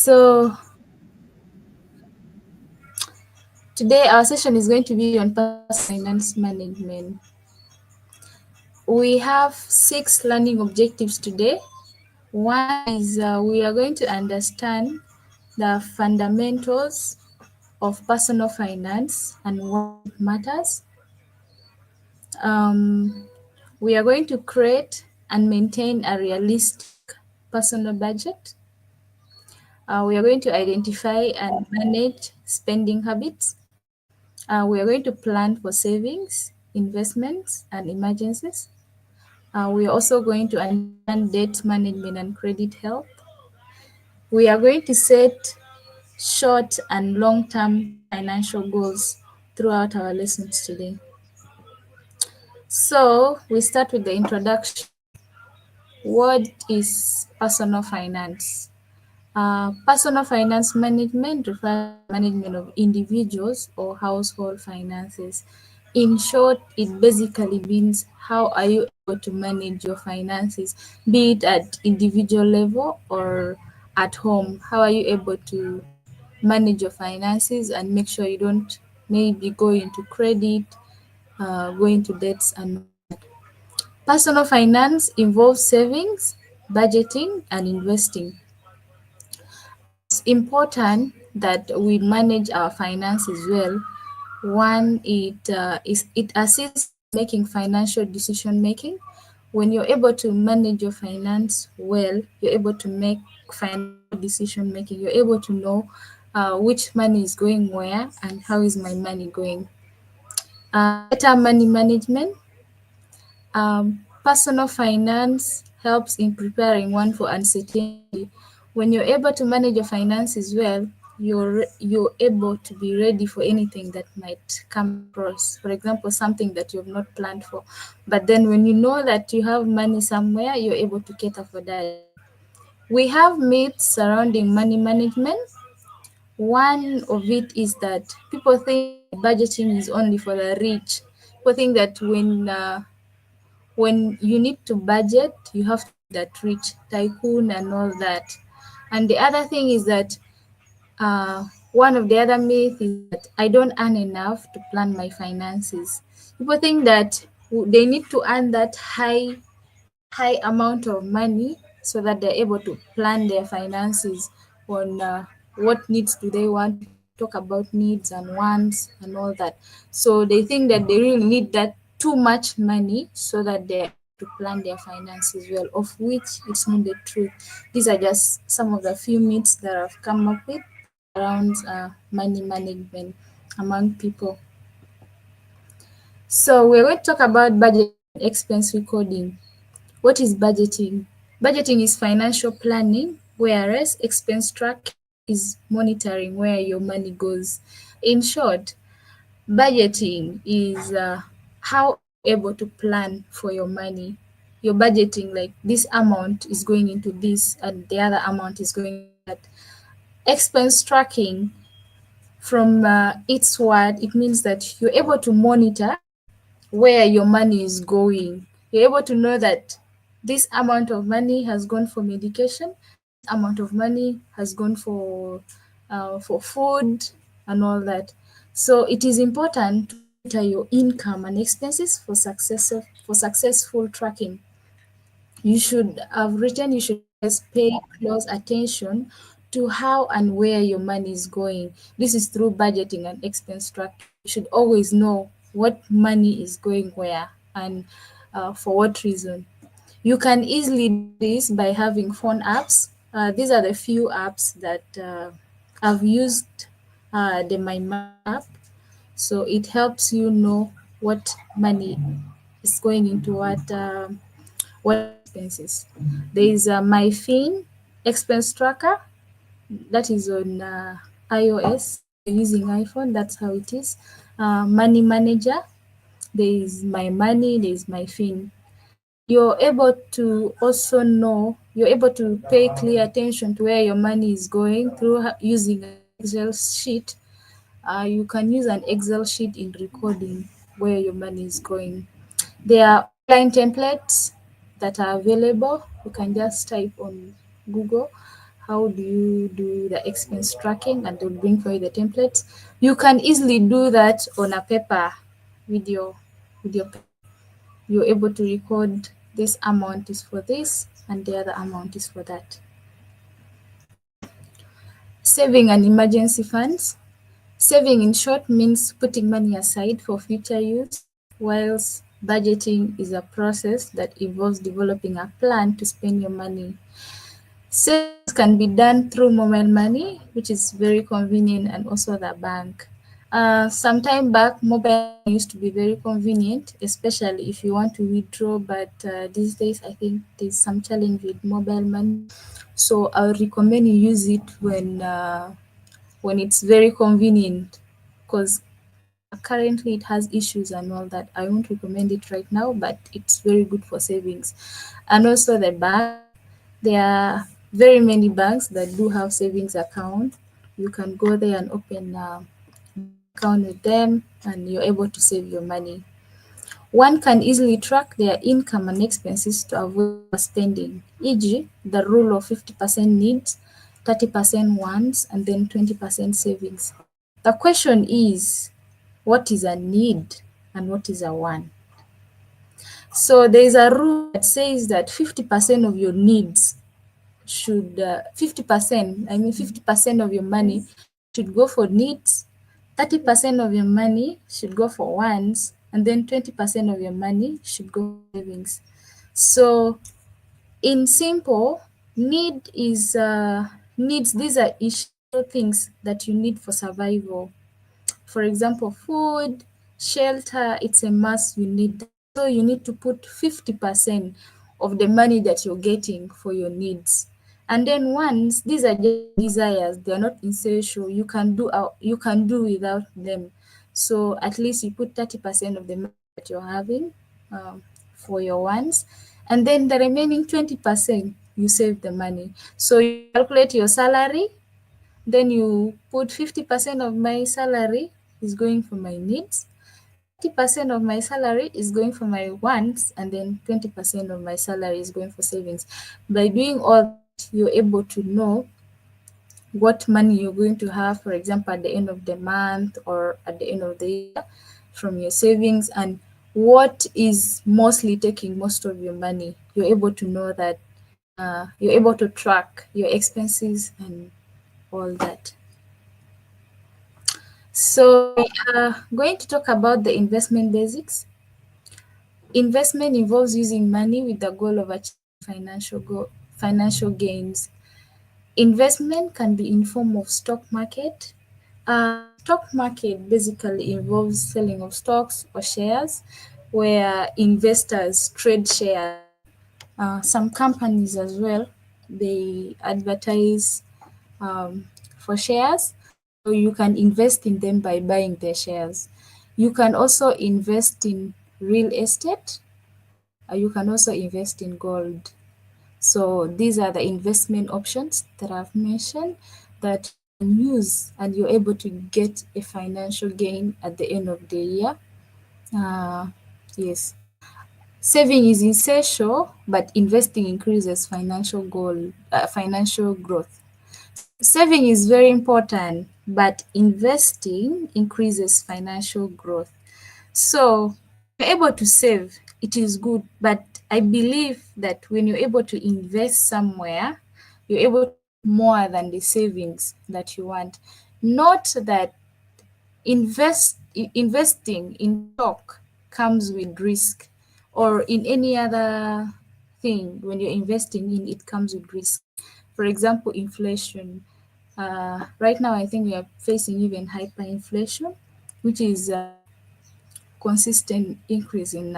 So today our session is going to be on personal finance management. We have 6 learning objectives today. One is we are going to understand the fundamentals of personal finance and why it matters. We are going to create and maintain a realistic personal budget. We are going to identify and manage spending habits. We are going to plan for savings, investments, and emergencies. We are also going to understand debt management and credit health. We are going to set short and long term financial goals throughout our lessons today. So, we start with the introduction. What is personal finance? Personal finance management refers to management of individuals or household finances. In short, it basically means how are you able to manage your finances, be it at individual level or at home. How are you able to manage your finances and make sure you don't maybe go into credit, go into debts and personal finance involves savings, budgeting and investing. It's important that we manage our finances well. One, it assists in making financial decision making. When you're able to manage your finance well, you're able to make financial decision making. You're able to know which money is going where and how is my money going. Better money management. Personal finance helps in preparing one for uncertainty. When you're able to manage your finances well, you're able to be ready for anything that might come across. For example, something that you have not planned for. But then when you know that you have money somewhere, you're able to cater for that. We have myths surrounding money management. One of it is that people think budgeting is only for the rich. People think that when you need to budget, you have to be that rich tycoon and all that. And the other thing is that one of the other myths is that I don't earn enough to plan my finances. People think that they need to earn that high amount of money so that they're able to plan their finances on what needs do they want. Talk about needs and wants and all that. So they think that they really need that too much money so that they're able to plan their finances well, of which it's not the truth. These are just some of the few myths that I've come up with around money management among people. So we're going to talk about budget and expense recording. What is budgeting? Budgeting is financial planning, whereas expense tracking is monitoring where your money goes. In short, budgeting is how are you able to plan for your money. You're budgeting like this amount is going into this and the other amount is going into that. Expense tracking, from its word, it means that you're able to monitor where your money is going. You're able to know that this amount of money has gone for medication, this amount of money has gone for food and all that. So it is important to monitor your income and expenses for successful tracking. You should always pay close attention to how and where your money is going. This is through budgeting and expense tracking. You should always know what money is going where and for what reason. You can easily do this by having phone apps. These are the few apps that I've used, the My Money app. So it helps you know what money is going into what expenses. There is MyFin expense tracker that is on iOS. You're using iPhone, that's how it is. Money manager, there is My Money, there is MyFin. You're able to also know, you're able to pay clear attention to where your money is going through using an Excel sheet. You can use an Excel sheet in recording where your money is going. There are online templates that are available. You can just type on Google how do you do the expense tracking, and they'll bring for you the templates. You can easily do that on a paper with your pen. You're able to record this amount is for this and the other amount is for that. Saving and emergency funds. Saving, in short, means putting money aside for future use, whilst budgeting is a process that involves developing a plan to spend your money. Savings can be done through mobile money, which is very convenient, and also the bank. Some time back, mobile money used to be very convenient, especially if you want to withdraw, but these days I think there's some challenge with mobile money. So I would recommend you use it when it's very convenient, because currently it has issues and all that. I won't recommend it right now, but it's very good for savings. And also the bank, there are very many banks that do have savings account. You can go there and open bank account with them, and you're able to save your money. One can easily track their income and expenses to avoid overspending, e.g., the rule of 50% needs, 30% wants, and then 20% savings. The question is, what is a need and what is a want? So there is a rule that says that 50% of your needs should 50%, I mean 50% of your money should go for needs, 30% of your money should go for wants, and then 20% of your money should go for savings. So in simple, need is needs, these are essential things that you need for survival. For example, food, shelter, it's a must, you need that. So you need to put 50% of the money that you're getting for your needs. And then wants, these are just desires, they're not essential. You can do without them. So at least you put 30% of the money that you're having for your wants. And then the remaining 20%, you save the money. So you calculate your salary, then you put 50% of my salary is going for my needs, 30% of my salary is going for my wants, and then 20% of my salary is going for savings. By doing all that, you're able to know what money you're going to have, for example, at the end of the month or at the end of the year from your savings, and what is mostly taking most of your money. You're able to know that, you're able to track your expenses and all that. So we are going to talk about the investment basics. Investment involves using money with the goal of achieving financial gains. Investment can be in form of stock market. Stock market basically involves selling of stocks or shares, where investors trade shares. Some companies as well, they advertise for shares. So you can invest in them by buying their shares. You can also invest in real estate. You can also invest in gold. So these are the investment options that I've mentioned that you can use, and you're able to get a financial gain at the end of the year. Yes. Saving is essential, but investing increases financial growth. Saving is very important, but investing increases financial growth. So you're able to save, it is good, but I believe that when you're able to invest somewhere, you're able to get more than the savings that you want. Not that investing in stock comes with risk, or in any other thing. When you're investing in, it comes with risk. For example, inflation. Right now I think we are facing even hyperinflation, which is consistent increase in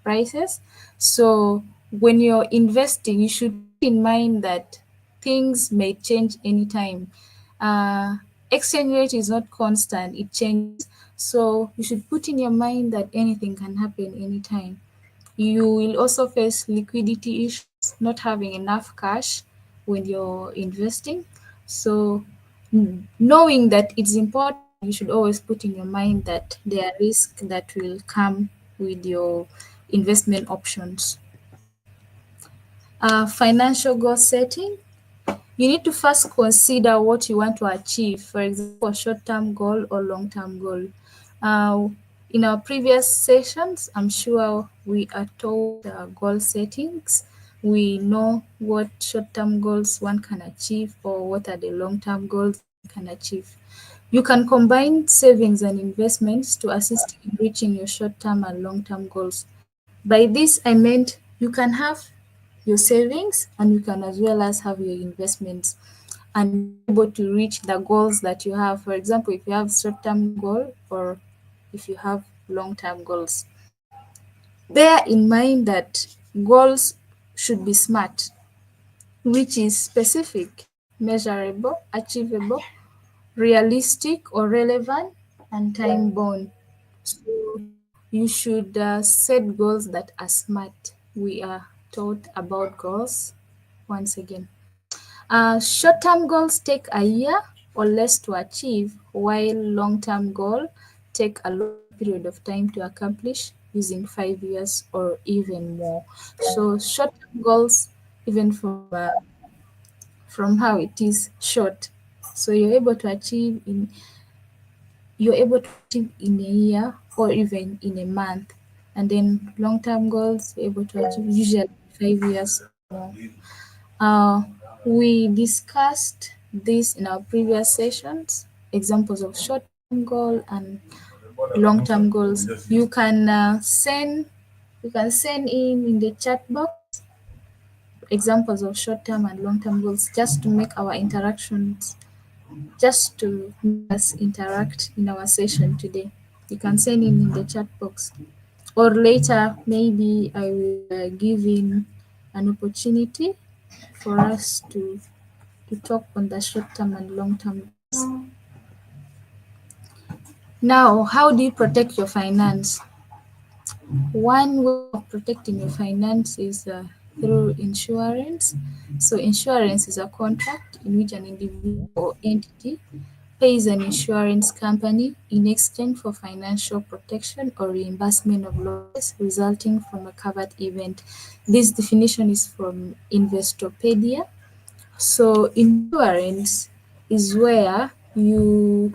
prices. So when you're investing, you should keep in mind that things may change anytime. Exchange rate is not constant, it changes. So you should put in your mind that anything can happen anytime. You will also face liquidity issues, not having enough cash when you're investing. So knowing that it's important, you should always put in your mind that there are risks that will come with your investment options. Financial goal setting. You need to first consider what you want to achieve, for example, short-term goal or long-term goal. Uh, in our previous sessions, I'm sure we are taught goal settings. We know what short-term goals one can achieve or what are the long-term goals one can achieve. You can combine savings and investments to assist in reaching your short-term and long-term goals. By this, I meant you can have your savings and you can as well as have your investments and be able to reach the goals that you have. For example, if you have short-term goal or if you have long-term goals. Bear in mind that goals should be SMART, which is specific, measurable, achievable, realistic or relevant, and time-bound. So you should set goals that are SMART. We are taught about goals once again. Short-term goals take a year or less to achieve, while long-term goals take a longer period of time to accomplish, using 5 years or even more. So short-term goals, even from how it is short, so you're able to achieve in a year or even in a month, and then long-term goals you're able to achieve usually 5 years or more. Uh, we discussed this in our previous sessions, examples of short-term goal and long-term goals. You can send in the chat box examples of short-term and long-term goals just to make our interactions, just to make us interact in our session today. You can send in the chat box, or later maybe I will give in an opportunity for us to talk on the short-term and long-term goals. Now, how do you protect your finance? One way of protecting your finance is through insurance. So insurance is a contract in which an individual or entity pays an insurance company in exchange for financial protection or reimbursement of losses resulting from a covered event. This definition is from Investopedia. So insurance is where you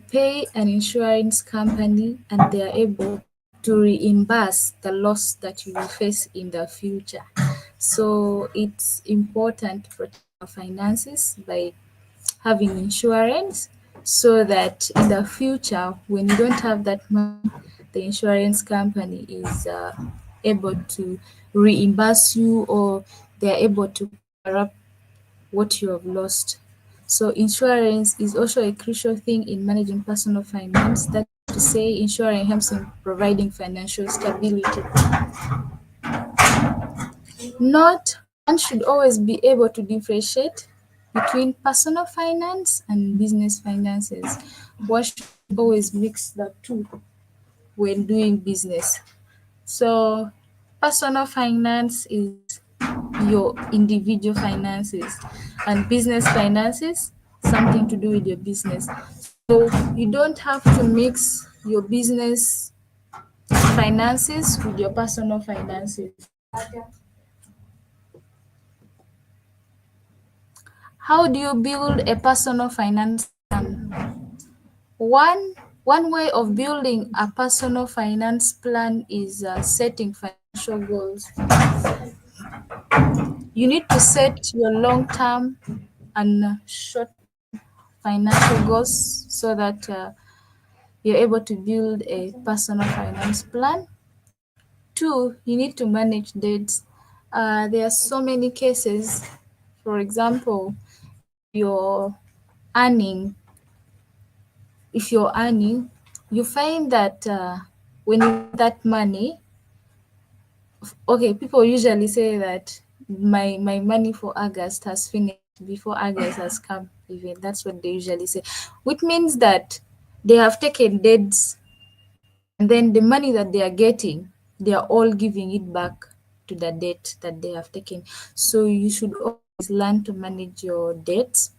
pay an insurance company and they are able to reimburse the loss that you will face in the future. So it's important to protect our finances by having insurance so that in the future when you don't have that money, the insurance company is able to reimburse you, or they're able to cover up what you have lost. So insurance is also a crucial thing in managing personal finance. That is to say, insurance helps in providing financial stability. Note, one should always be able to differentiate between personal finance and business finances. One should always mix the two when doing business. So personal finance is your individual finances, and business finances something to do with your business. So you don't have to mix your business finances with your personal finances. How do you build a personal finance plan? One way of building a personal finance plan is setting financial goals. You need to set your long-term and short-term financial goals so that you're able to build a personal finance plan. Two, you need to manage debts. There are so many cases. For example, you're earning, if you're earning, you find that when you get that money, okay, people usually say that my money for August has finished before August has come. Even that's what they usually say, which means that they have taken debts, and then the money that they are getting, they are all giving it back to the debt that they have taken. So you should always learn to manage your debts.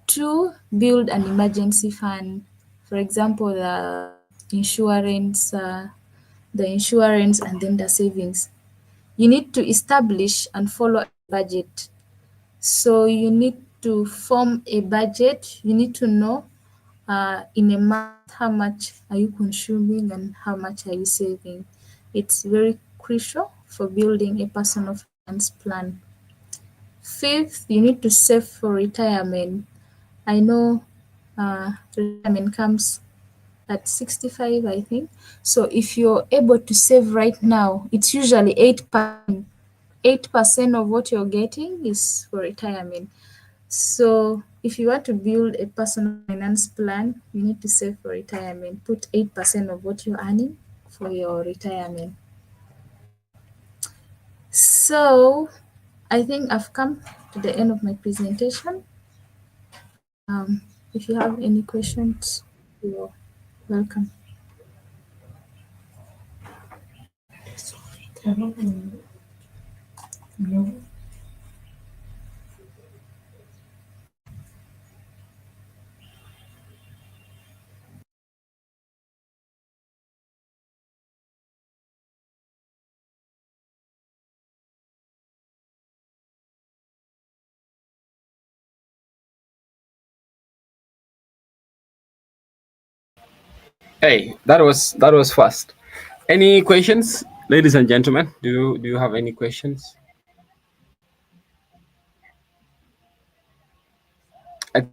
Two, build an emergency fund. For example, insurance, the insurance and then the savings. You need to establish and follow a budget. So you need to form a budget. You need to know in a month how much are you consuming and how much are you saving. It's very crucial for building a personal finance plan. Fifth, you need to save for retirement. I know retirement comes at 65, I think. So if you're able to save right now, it's usually 8%. 8% of what you're getting is for retirement. So if you want to build a personal finance plan, you need to save for retirement. Put 8% of what you're earning for your retirement. So I think I've come to the end of my presentation. If you have any questions, you're welcome. Hey, that was fast. Any questions, ladies and gentlemen? Do you have any questions? I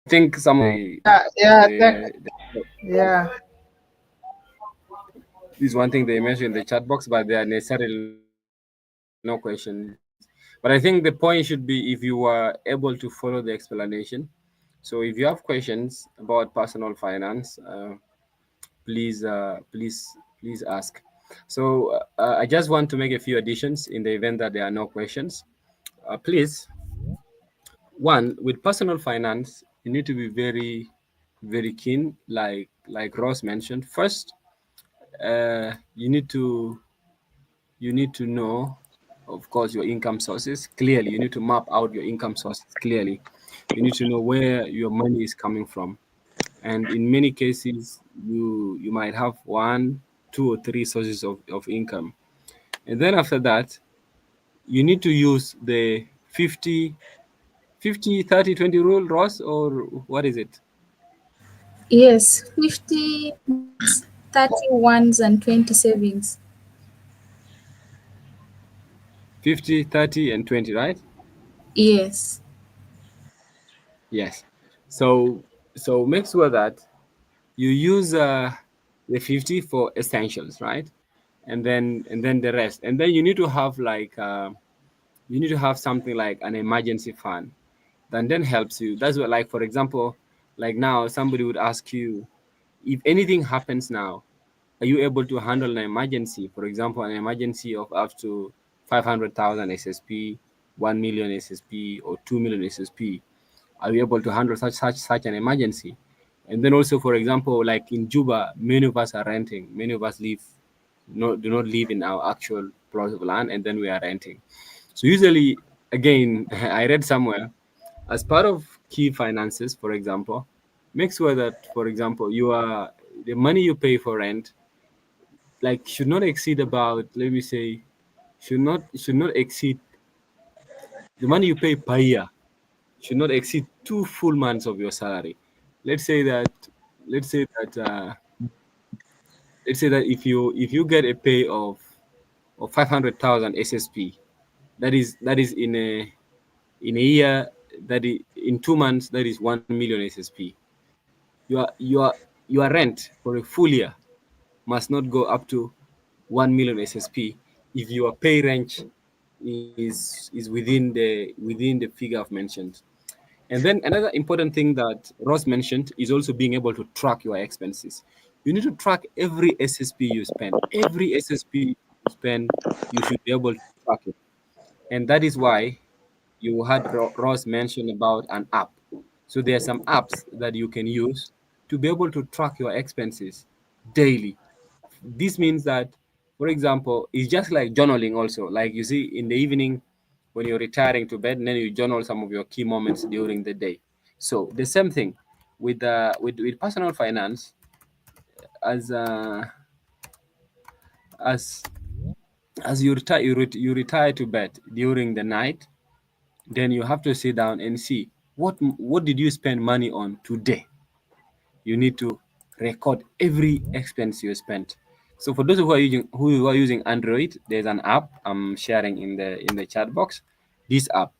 think some of Yeah, yeah, the yeah. this is one thing they mentioned in the chat box, but there are necessarily no questions. But I think the point should be if you were able to follow the explanation. So if you have questions about personal finance, please ask. So I just want to make a few additions in the event that there are no questions. Please, one, with personal finance, you need to be very keen, like Ross mentioned. First, you need to know, of course, your income sources clearly. You need to map out your income sources clearly. You need to know where your money is coming from, and in many cases, you might have one, two, or three sources of income. And then after that, you need to use the 50, 50, 30, 20 rule, Ross, or what is it? Yes, 50 means 30 ones and 20 savings. 50, 30, and 20, right? Yes. Yes. So make sure that you use the 50 for essentials, right? And then the rest. And then you need to have something like an emergency fund that then helps you. That's what, like, for example, like now somebody would ask you, if anything happens now, are you able to handle an emergency? For example, an emergency of up to 500,000 SSP, 1 million SSP, or 2 million SSP. Are you able to handle such an emergency? And then also, for example, like in Juba, many of us are renting. Many of us do not live in our actual plot of land, and then we are renting. So usually, again, I read somewhere, as part of key finances, for example, make sure that, for example, the money you pay for rent, like, should not exceed about, let me say, should not exceed the money you pay per year should not exceed 2 full months of your salary. Let's say that let's say that if you get a pay of 500,000 SSP, that is in a year, in 2 months, that is 1 million SSP. Your rent for a full year must not go up to 1 million SSP if your pay range is within the figure I've mentioned. And then another important thing that Ross mentioned is also being able to track your expenses. You need to track every SSP you spend. Every SSP you spend, you should be able to track it. And that is why you had Ross mention about an app. So there are some apps that you can use to be able to track your expenses daily. This means that, for example, it's just like journaling also. Like, you see, in the evening when you're retiring to bed, and then you journal some of your key moments during the day. So the same thing with personal finance, as As you retire, you retire to bed during the night, then you have to sit down and see what did you spend money on today. You need to record every expense you spent. So for those who are using Android, there's an app I'm sharing in the chat box. This app,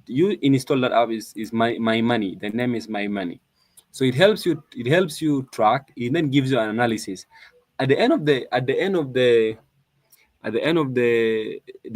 you install that app, is my money. The name is my money. So it helps you track. It then gives you an analysis at the end of the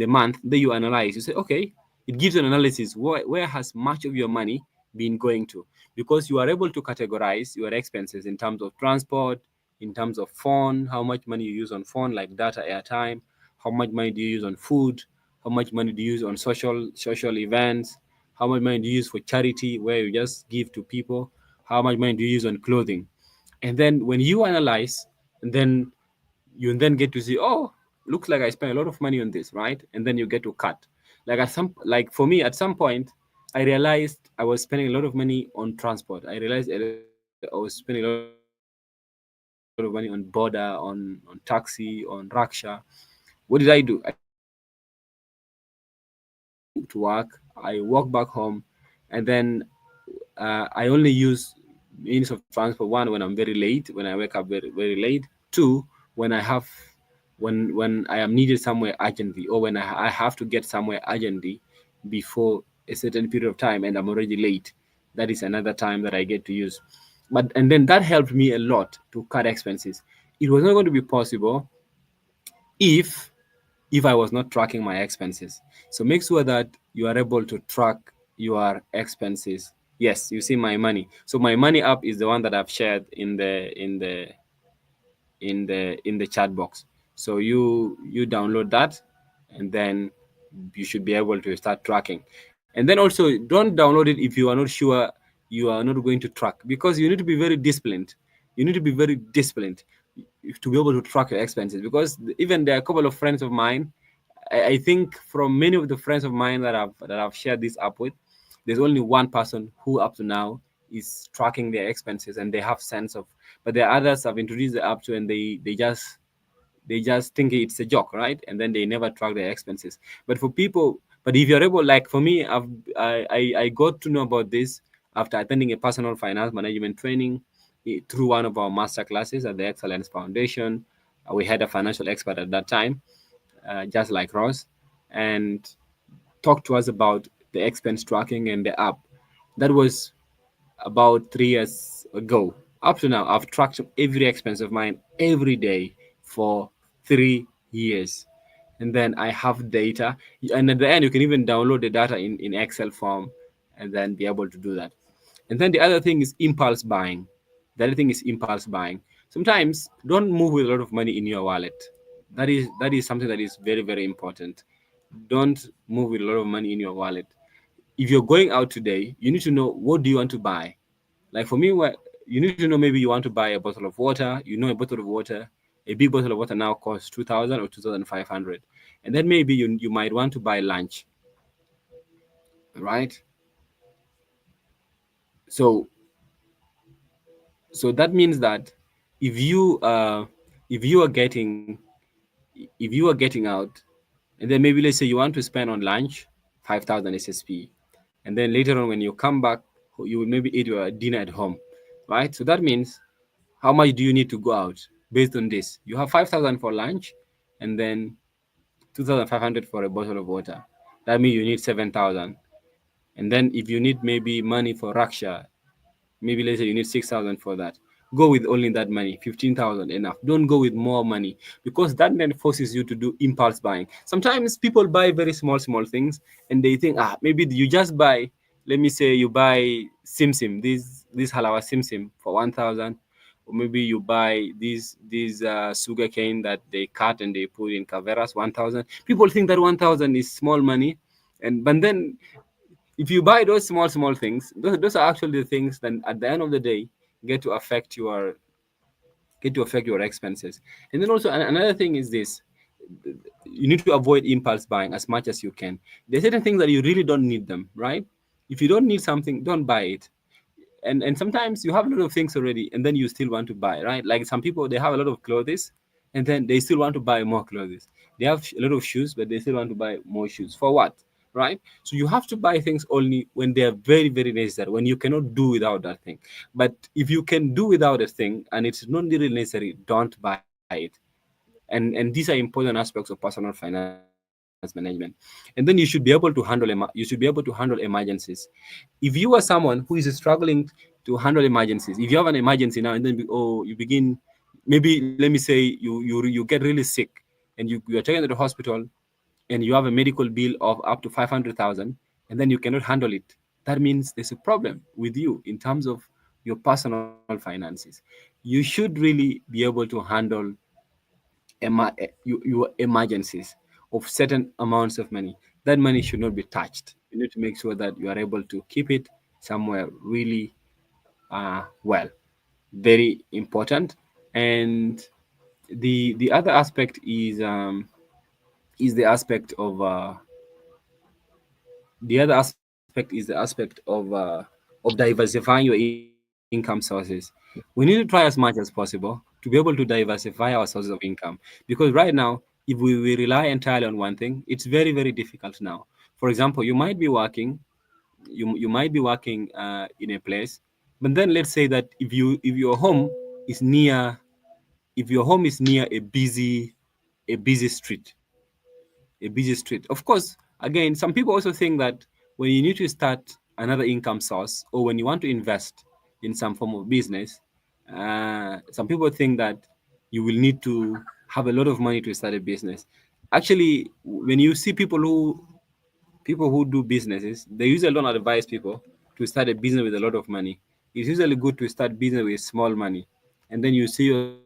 month. Then you analyze. You say, okay, it gives an analysis. Where has much of your money been going to? Because you are able to categorize your expenses in terms of transport, in terms of phone, how much money you use on phone, like data, airtime, how much money do you use on food, how much money do you use on social events, how much money do you use for charity, where you just give to people, how much money do you use on clothing. And then when you analyze, and then you then get to see, oh, looks like I spent a lot of money on this, right? And then you get to cut. Like for me, at some point, I realized I was spending a lot of money on transport. I realized I was spending a lot of money on border, on taxi, on raksha. What did I do? I took my car to work. I walk back home, and then I only use means of transport. One, when I'm very late, when I wake up very late. Two, when I have when I am needed somewhere urgently, or when I have to get somewhere urgently before a certain period of time and I'm already late. That is another time that I get to use. And then that helped me a lot to cut expenses. It was not going to be possible if I was not tracking my expenses. So make sure that you are able to track your expenses. Yes, you see my money. So my money app is the one that I've shared in the chat box. So you download that, and then you should be able to start tracking. And then also, don't download it if you are not sure you are not going to track, because you need to be very disciplined. You need to be very disciplined to be able to track your expenses, because even there are a couple of friends of mine. I think from many of the friends of mine that I've shared this app with, there's only one person who up to now is tracking their expenses, and they have sense of. But there are others I've introduced the app to, and they just think it's a joke, right? And then they never track their expenses. But if you're able, like for me, I got to know about this after attending a personal finance management training, through one of our master classes at the Excellence Foundation. We had a financial expert at that time, just like Ross, and talked to us about the expense tracking and the app. That was about 3 years ago. Up to now, I've tracked every expense of mine every day for 3 years. And then I have data. And at the end, you can even download the data in Excel form and then be able to do that. And then the other thing is impulse buying. The other thing is impulse buying. Sometimes don't move with a lot of money in your wallet. That is something that is very, very important. Don't move with a lot of money in your wallet. If you're going out today, you need to know, what do you want to buy. Like for me, you need to know, maybe you want to buy a bottle of water. A bottle of water, a big bottle of water now costs 2,000 or 2,500, and then maybe you might want to buy lunch, right? So that means that if you uh if you are getting if you are getting out, and then maybe let's say you want to spend on lunch 5,000 SSP, and then later on when you come back, you will maybe eat your dinner at home, right? So that means, how much do you need to go out based on this? You have 5,000 for lunch, and then 2,500 for a bottle of water. That means you need 7,000. And then if you need maybe money for raksha, maybe let's say you need 6,000 for that. Go with only that money, 15,000 enough. Don't go with more money, because that then forces you to do impulse buying. Sometimes people buy very small things, and they think, maybe you just buy, let me say you buy simsim, this halawa simsim for 1,000, or maybe you buy these sugar cane that they cut and they put in caveras, 1,000. People think that 1,000 is small money, and but then if you buy those small things, those are actually the things that at the end of the day get to affect your expenses. And then also another thing is this: you need to avoid impulse buying as much as you can. There's certain things that you really don't need them, right? If you don't need something, don't buy it. And sometimes you have a lot of things already, and then you still want to buy, right? Like some people, they have a lot of clothes, and then they still want to buy more clothes. They have a lot of shoes, but they still want to buy more shoes. For what? Right? So you have to buy things only when they are very, very necessary, when you cannot do without that thing. But if you can do without a thing and it's not really necessary, don't buy it. And these are important aspects of personal finance management. And then you should be able to handle emergencies. If you are someone who is struggling to handle emergencies, if you have an emergency now and then you begin, maybe let me say you get really sick, and you are taken to the hospital, and you have a medical bill of up to 500,000, and then you cannot handle it. That means there's a problem with you in terms of your personal finances. You should really be able to handle your emergencies of certain amounts of money. That money should not be touched. You need to make sure that you are able to keep it somewhere really well. Very important. And the other aspect is the aspect of diversifying your income sources. We need to try as much as possible to be able to diversify our sources of income, because right now, if we rely entirely on one thing, it's very, very difficult now. For example, you might be working in a place, but then let's say that if your home is near if your home is near a busy street, Of course, again, some people also think that when you need to start another income source, or when you want to invest in some form of business, some people think that you will need to have a lot of money to start a business. Actually, when you see people who do businesses, they usually don't advise people to start a business with a lot of money. It's usually good to start business with small money, and then you see yourself growing and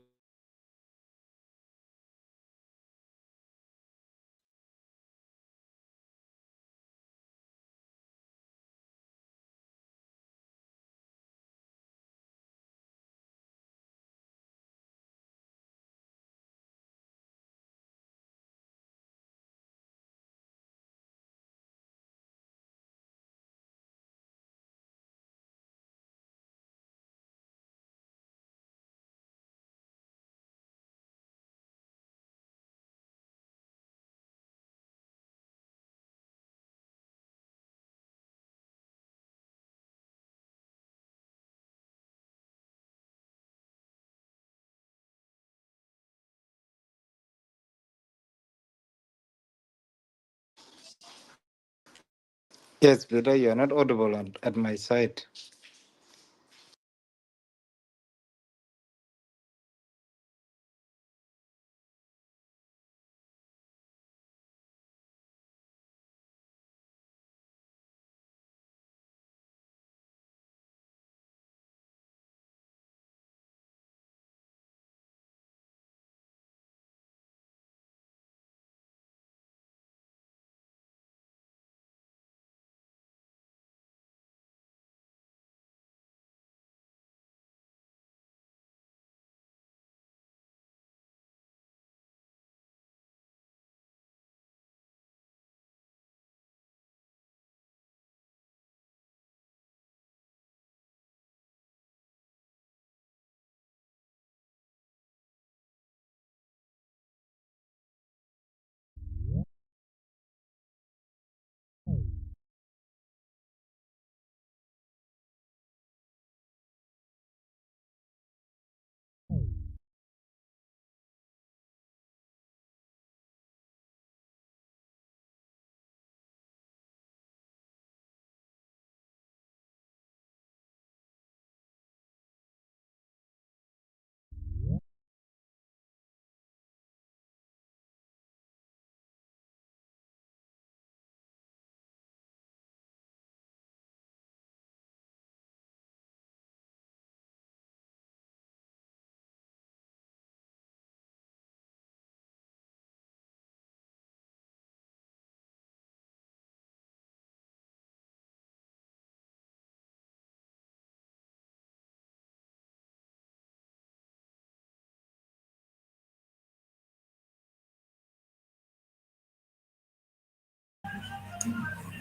Yes, brother, you are not audible at my side.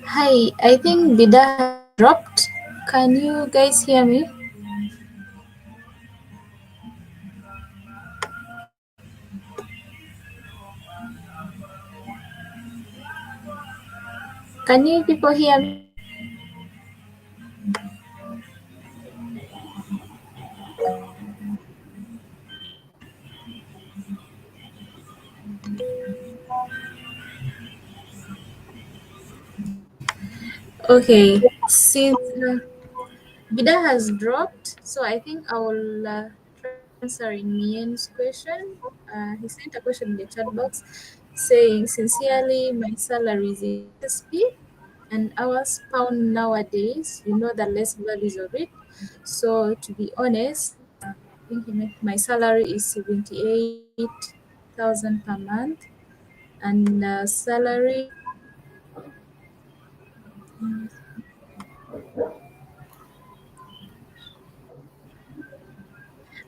Hi, I think Bida has dropped. Can you guys hear me? Can you people hear me? Okay, since Vida has dropped, so I think I will try to answer in Mien's question. He sent a question in the chat box saying, sincerely, my salary is in SSP and ours pound nowadays, you know the less values of it. So to be honest, I think my salary is 78,000 per month, and salary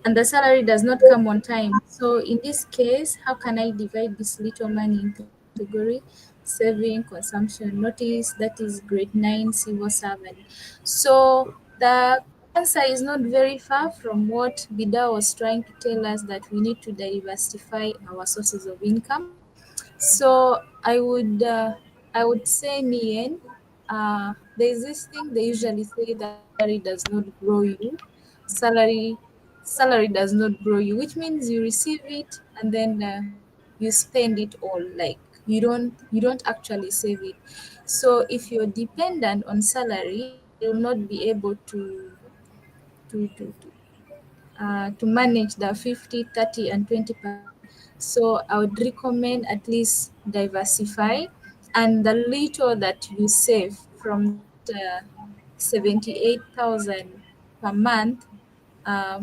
and the salary does not come on time. So in this case, how can I divide this little money into category? Saving, consumption, notice that is grade 9 civil servant. So the answer is not very far from what Bida was trying to tell us, that we need to diversify our sources of income. So I would say, Nien, there's this thing they usually say that salary does not grow you. Salary salary does not grow you, which means you receive it and then you spend it all. Like you don't actually save it. So if you're dependent on salary, you'll not be able to to to, to manage the 50, 30, and 20%. So I would recommend at least diversify, and the little that you save from that 78,000 per month uh,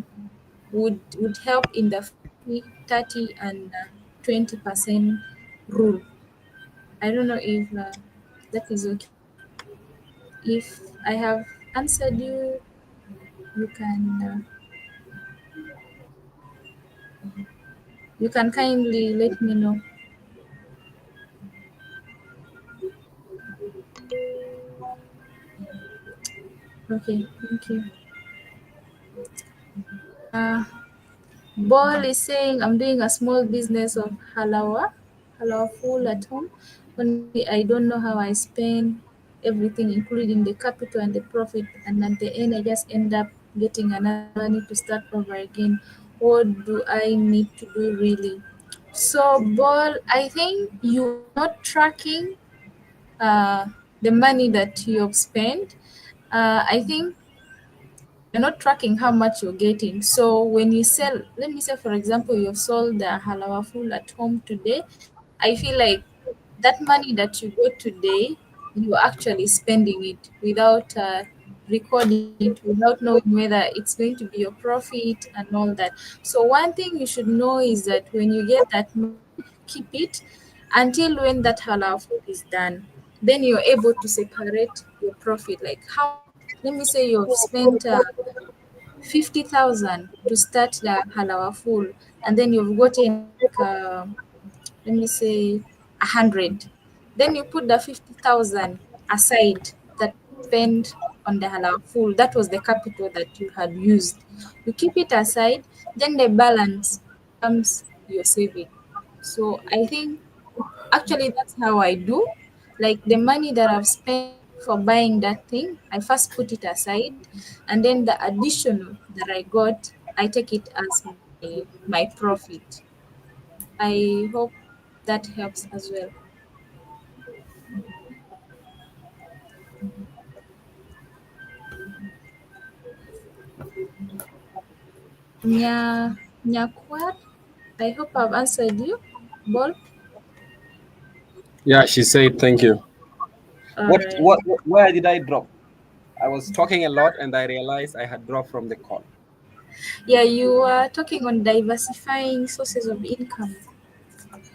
would help in the 50, 30, and 20% rule. I don't know if that is okay. If I have answered you, you can kindly let me know. Okay, thank you. Uh, Ball is saying, I'm doing a small business of halawa full at home. Honestly, I don't know how I spend everything, including the capital and the profit. And at the end, I just end up getting another money to start over again. What do I need to do really? So, Ball, I think you are not tracking uh, the money that you have spent. I think you're not tracking how much you're getting. So when you sell, let me say for example, you've sold the halawa full at home today. I feel like that money that you got today, you're actually spending it without recording it, without knowing whether it's going to be your profit and all that. So one thing you should know is that when you get that money, keep it until when that halal food is done. Then you're able to separate your profit. Like how much? Let me say you've spent 50,000 to start the halawa full, and then you've gotten like let me say 100. Then you put the 50,000 aside that you spend on the halal full. That was the capital that you had used. You keep it aside, then the balance becomes your saving. So I think actually that's how I do. Like the money that I've spent for buying that thing, I first put it aside, and then the additional that I got, I take it as my profit. I hope that helps as well. Nya Nyakwar, I hope I've answered you. Ball. Yeah, she said thank you. All right. Where did I drop? I was talking a lot and I realized I had dropped from the call. Yeah, you are talking on diversifying sources of income.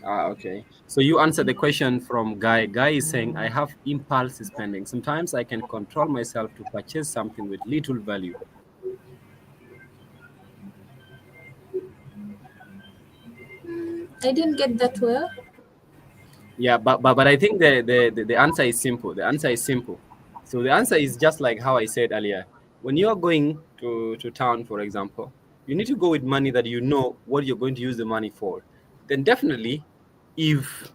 Okay. So you answered the question from Guy. Guy is saying, I have impulse spending. Sometimes I can control myself to purchase something with little value. I didn't get that well. Yeah, but I think the answer is simple. The answer is simple. So the answer is just like how I said earlier. When you are going to town, for example, you need to go with money that you know what you're going to use the money for. Then definitely, if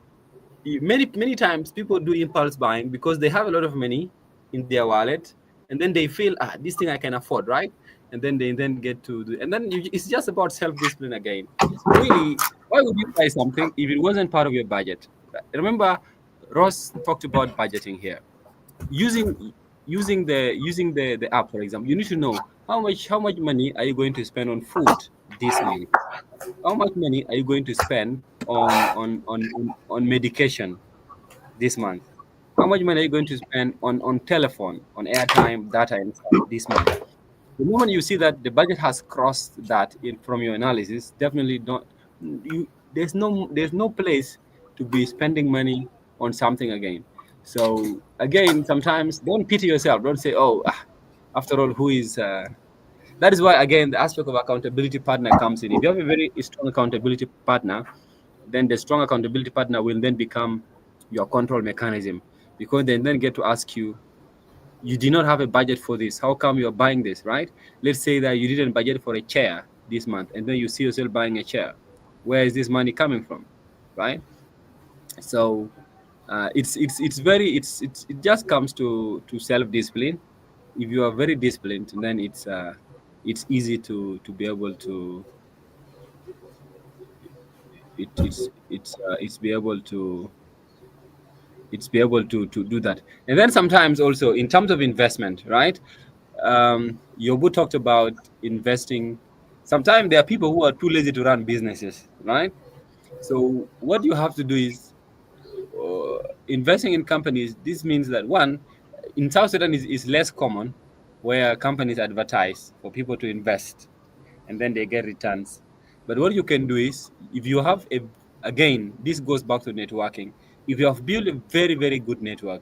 many times people do impulse buying because they have a lot of money in their wallet, and then they feel, this thing I can afford, right? And then they then get to do, and then it's just about self-discipline again. Really, why would you buy something if it wasn't part of your budget? Remember, Ross talked about budgeting here. Using the app, for example, you need to know how much money are you going to spend on food this month. How much money are you going to spend on medication this month? How much money are you going to spend on telephone, on airtime, data, and stuff this month? The moment you see that the budget has crossed that in from your analysis, definitely don't you. There's no place to be spending money on something again. So again, sometimes don't pity yourself. Don't say, "Oh, after all, who is?" That is why again the aspect of accountability partner comes in. If you have a very strong accountability partner, then the strong accountability partner will then become your control mechanism, because they then get to ask you, you did not have a budget for this, how come you're buying this, right? Let's say that you didn't budget for a chair this month, and then you see yourself buying a chair. Where is this money coming from, right? So it's very it just comes to self-discipline. If you are very disciplined, then it's easy to be able to it's be able to do that. And then sometimes also in terms of investment, right? Yobu talked about investing. Sometimes there are people who are too lazy to run businesses, right? So what you have to do is investing in companies. This means that one, in South Sudan is less common, where companies advertise for people to invest and then they get returns. But what you can do is, if you have a, again, this goes back to networking. If you have built a very, very good network,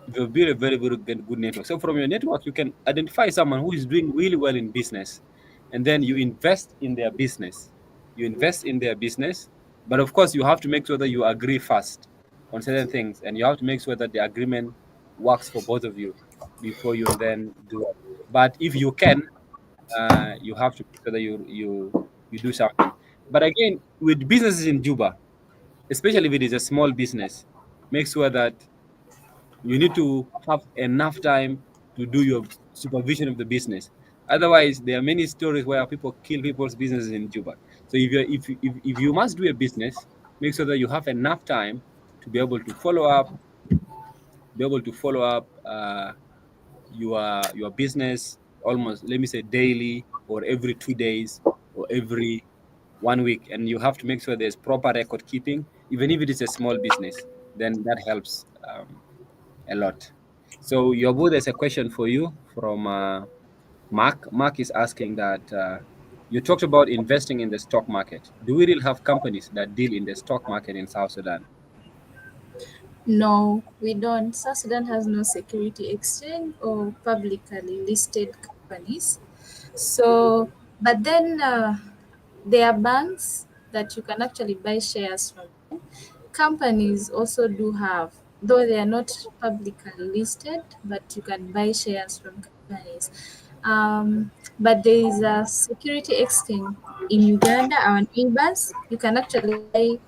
if you build a very, very good network, so from your network, you can identify someone who is doing really well in business, and then you invest in their business. You invest in their business, but of course, you have to make sure that you agree first on certain things, and you have to make sure that the agreement works for both of you before you then do it. But if you can, you have to make sure that you do something. But again, with businesses in Juba, especially if it is a small business, make sure that you need to have enough time to do your supervision of the business. Otherwise, there are many stories where people kill people's businesses in Juba. So if you must do a business, make sure that you have enough time to be able to follow up, your business almost, let me say, daily, or every 2 days, or every 1 week, and you have to make sure there's proper record keeping, even if it is a small business. Then that helps a lot. So Yobu, there's a question for you from Mark. Mark is asking that you talked about investing in the stock market. Do we really have companies that deal in the stock market in South Sudan? No, we don't. South Sudan has no security exchange or publicly listed companies. So, but then there are banks that you can actually buy shares from. Companies also do have, though they are not publicly listed, but you can buy shares from companies. But there is a security exchange in Uganda, our neighbors. You can actually buy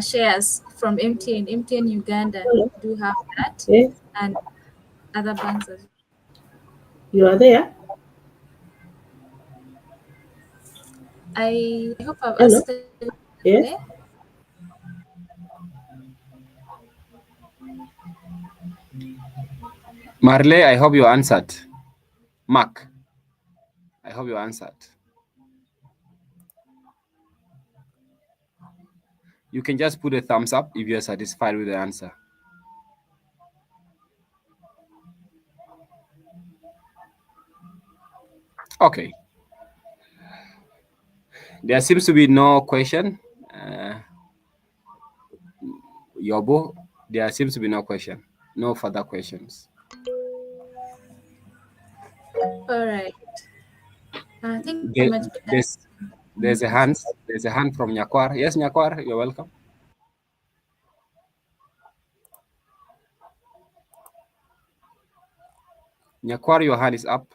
shares from MTN. MTN Uganda Hello. do have that, Yes, and other banks as well. you are there. I hope I've Hello. answered Yes. there. Marley, I hope you answered. Mark, I hope you answered. You can just put a thumbs up if you're satisfied with the answer. Okay. There seems to be no question. Yobo, there seems to be no question. No further questions. All right. Thank you very There, much for that. there's there's a hand from Nyakwar. Yes, Nyakwar, you're welcome. Nyakwar, your hand is up.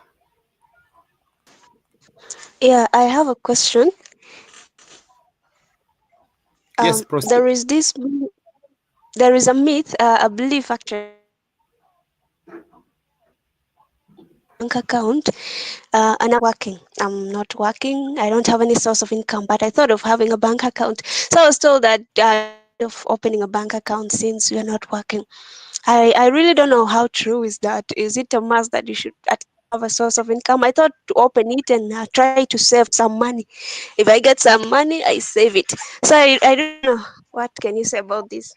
Yeah, I have a question. Yes, proceed. There is this there is a myth, a belief actually, bank account, and I'm working. I'm not working. I don't have any source of income, but I thought of having a bank account. So I was told that of opening a bank account since you're not working. I really don't know how true is that. Is it a must that you should have a source of income? I thought to open it and try to save some money. If I get some money, I save it. So I don't know. What can you say about this?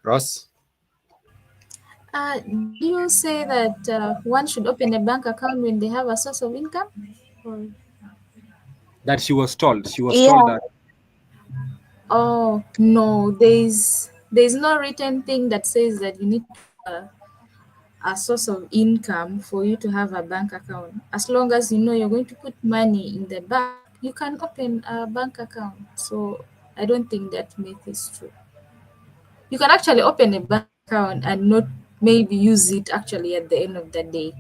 Ross? Did you say that one should open a bank account when they have a source of income? Or... That she was told. She was told Yeah. that. Oh no, there's no written thing that says that you need to have a source of income for you to have a bank account. As long as you know you're going to put money in the bank, you can open a bank account. So I don't think that myth is true. You can actually open a bank account and not maybe use it actually at the end of the day.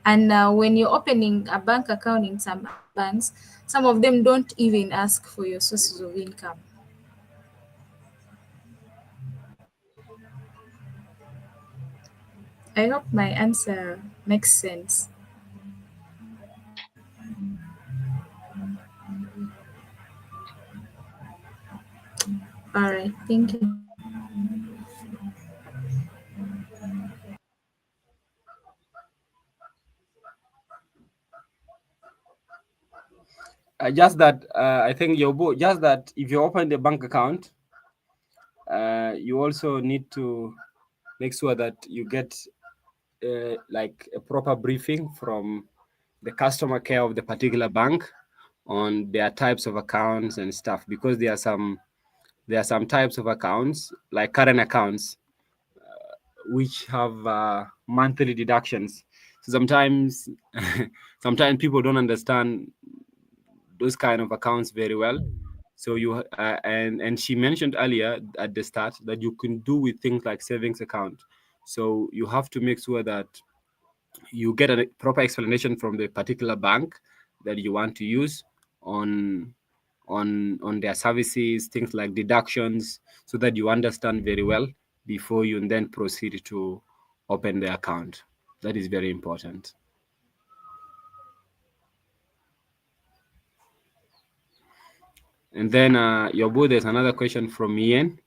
And when you're opening a bank account in some other banks, some of them don't even ask for your sources of income. I hope my answer makes sense. All right, thank you. Just that I think just that if you open the bank account, you also need to make sure that you get like a proper briefing from the customer care of the particular bank on their types of accounts and stuff, because there are some types of accounts like current accounts which have monthly deductions. So sometimes sometimes people don't understand those kind of accounts very well. So and she mentioned earlier at the start that you can do with things like savings account. So you have to make sure that you get a proper explanation from the particular bank that you want to use on on their services, things like deductions, so that you understand very well before you then proceed to open the account. That is very important. And then Yobu, there's another question from Mien.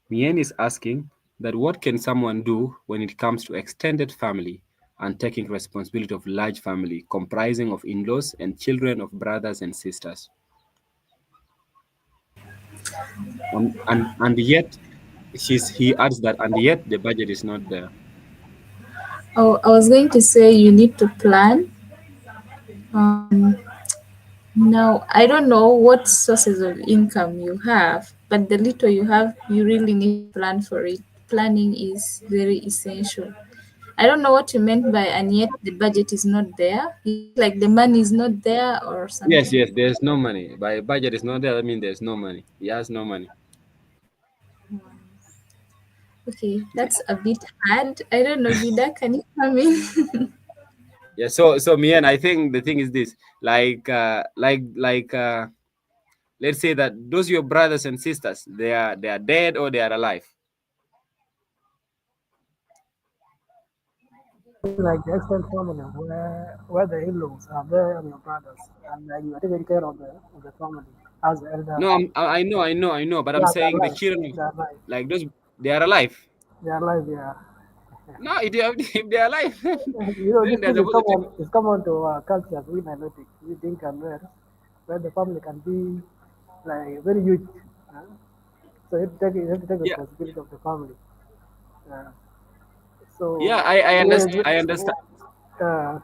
Mien is asking that what can someone do when it comes to extended family and taking responsibility of large family comprising of in-laws and children of brothers and sisters? And yet he adds that and yet the budget is not there. Oh, I was going to say you need to plan. Um, Now, I don't know what sources of income you have, but the little you have, you really need to plan for it. Planning is very essential. I don't know what you meant by and yet the budget is not there. Is it like the money is not there or Yes, something? yes, there's no money. By budget is not there, I mean there's no money. He has no money. Okay, that's a bit hard. I don't know, Vida, can you come in? Yeah, so me and I think the thing is this, like let's say that those your brothers and sisters, they are dead or they are alive. Like the extended family where the in-laws are there and your brothers, and you are taking care of the family as the elder. No, I know, but I'm Yeah, they are saying the alive. children They are alive. like those, they are alive. They are alive. Yeah. No, if they are alive, You know, then this they're thing is supposed to take. common to our cultures. We Nilotic, we think and where the family can be like very huge. Uh, so you have to take Yeah, responsibility of the family. Uh, yeah, so I where, understand. I understand. uh,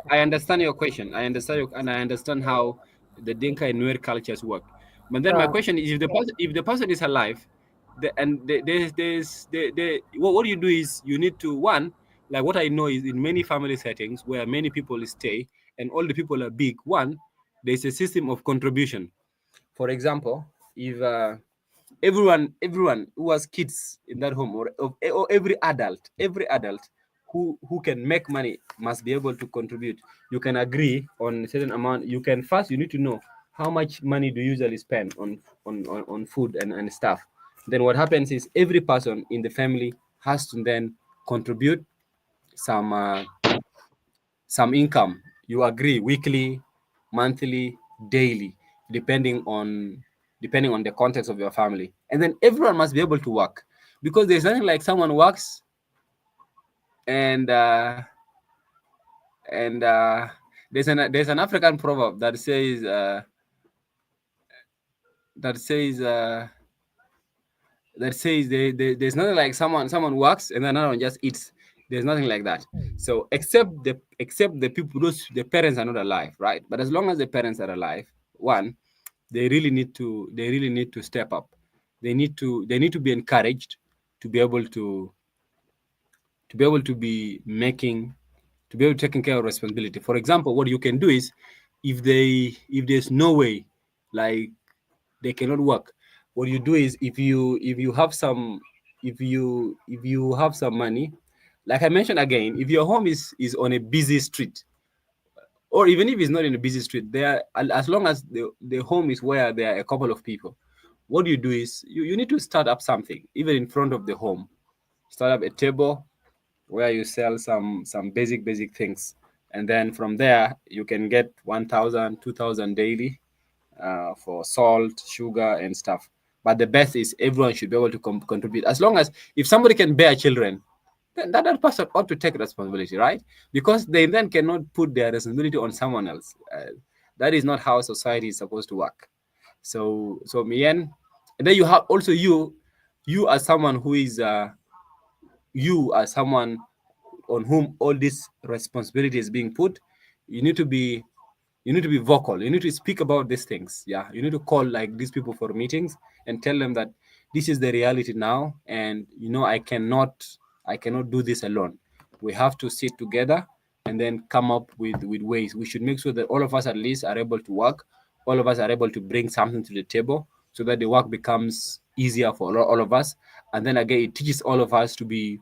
I understand your question. I understand and I understand how the Dinka and Nuer cultures work. But then my uh, question is, if the person is alive, what you do is you need to, one, like what I know is in many family settings where many people stay and all the people are big. One, there's a system of contribution. For example, if everyone who has kids in that home, or every adult who can make money must be able to contribute. You can agree on a certain amount. You need to know how much money do you usually spend on food and stuff. then what happens is every person in the family has to then contribute some some income. You agree, weekly, monthly, daily, depending on the context of your family. And then everyone must be able to work, because there's nothing like someone works and and there's an African proverb that says there's nothing like someone works and then another one just eats. There's nothing like that. So except the people, those the parents are not alive, right? But as long as the parents are alive, one, they really need to step up. They need to be encouraged to be able to be making to be able to taking care of responsibility. For example, what you can do is, if there's no way, like they cannot work, what you do is, if you have some if you have some money, like I mentioned again, if your home is on a busy street, or even if it's not in a busy street, there, as long as the home is where there are a couple of people, what you do is, you need to start up something even in front of the home. Start up a table where you sell some basic things, and then from there you can get 1,000, 2,000 daily, for salt, sugar, and stuff. But the best is everyone should be able to contribute. As long as, if somebody can bear children, then that person ought to take responsibility, right? Because they then cannot put their responsibility on someone else. That is not how society is supposed to work. So Mien, and then you have also you as someone who is you as someone on whom all this responsibility is being put. You need to be vocal. You need to speak about these things. Yeah, you need to call like these people for meetings and tell them that this is the reality now, and I cannot do this alone. We have to sit together and then come up with ways. We should make sure that all of us at least are able to work. All of us are able to bring something to the table, so that the work becomes easier for all of us. And then again, it teaches all of us to be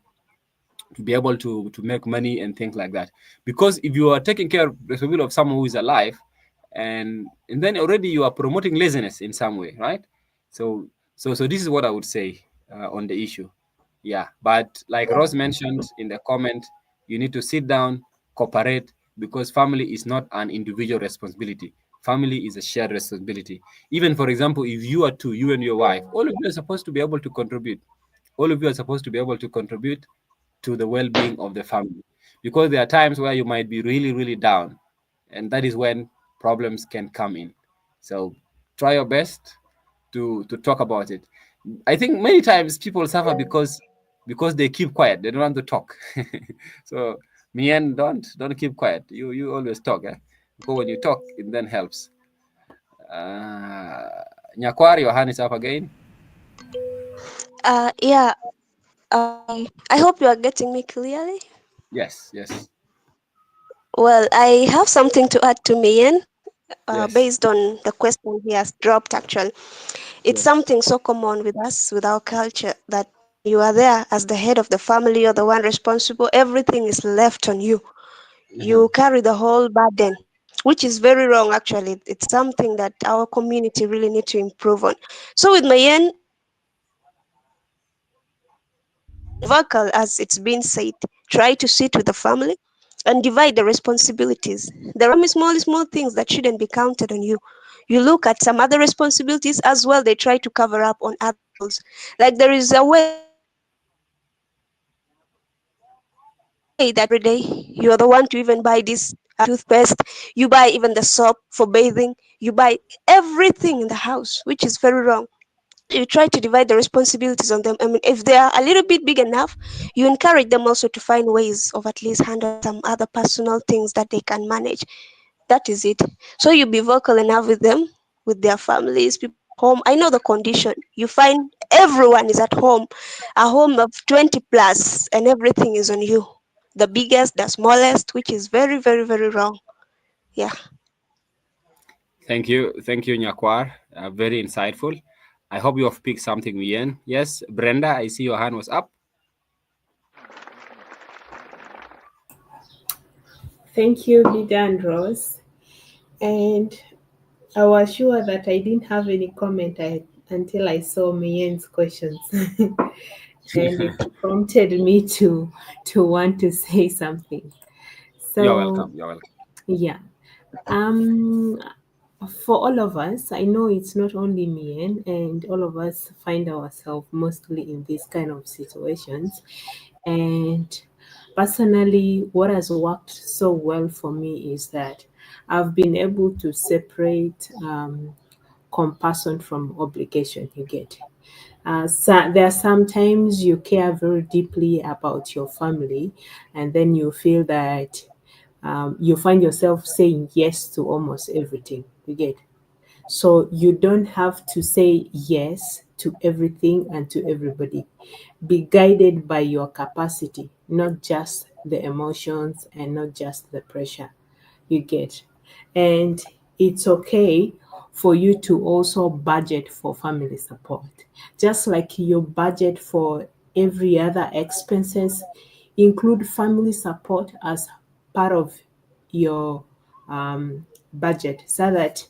able to make money and things like that. Because if you are taking care of responsibility of someone who is alive, and then already you are promoting laziness in some way, right? So this is what I would say on the issue. Yeah, but like Ross mentioned in the comment, you need to sit down, cooperate, because family is not an individual responsibility. Family is a shared responsibility. Even, for example, if you are two, you and your wife, all of you are supposed to be able to contribute. All of you are supposed to be able to contribute to the well-being of the family, because there are times where you might be really, really down, and that is when problems can come in. So try your best to talk about it. I think many times people suffer because they keep quiet. They don't want to talk. So Mien, don't keep quiet. You always talk, eh? Because when you talk, it then helps. Nyakwar, your hand is up again. Yeah, I hope you are getting me clearly. Yes, yes, Well, I have something to add to Mian, yes, based on the question he has dropped. Actually, it's yes. something so common with us, with our culture, that when you are there as the head of the family or the one responsible, everything is left on you. Mhm. You carry the whole burden, which is very wrong. Actually, it's something that our community really need to improve on. So with Mayen, vocal, as it's been said, try to sit with the family and divide the responsibilities. There are small things that shouldn't be counted on you. You look at some other responsibilities as well, they try to cover up on other roles. Like there is a way that every day you're the one to even buy this toothpaste, you buy even the soap for bathing, you buy everything in the house, which is very wrong. You try to divide the responsibilities on them. I mean, if they are a little bit big enough, you encourage them also to find ways of at least handle some other personal things that they can manage. That is it. So you be vocal enough with them, with their families, people at home. I know the condition. You find everyone is at home, a home of 20 plus, and everything is on you. The biggest, the smallest, which is very, very, very wrong. Yeah. Thank you, Nyakwar. Very insightful. I hope you have picked something, Mien. Yes, Brenda, I see your hand was up. Thank you, Vida and Rose. And I was sure that I didn't have any comment until I saw Mien's questions. And it prompted me to want to say something. You're So welcome. You're welcome. yeah. Um for all of us, I know it's not only Mien, and all of us find ourselves mostly in these kind of situations. And personally, what has worked so well for me is that I've been able to separate compassion from obligation. You get. So there are sometimes you care very deeply about your family, and then you feel that you find yourself saying yes to almost everything. You get. So you don't have to say yes to everything and to everybody. Be guided by your capacity, not just the emotions and not just the pressure you get. And it's okay for you to also budget for family support. Just like you budget for every other expenses, include family support as part of your budget so that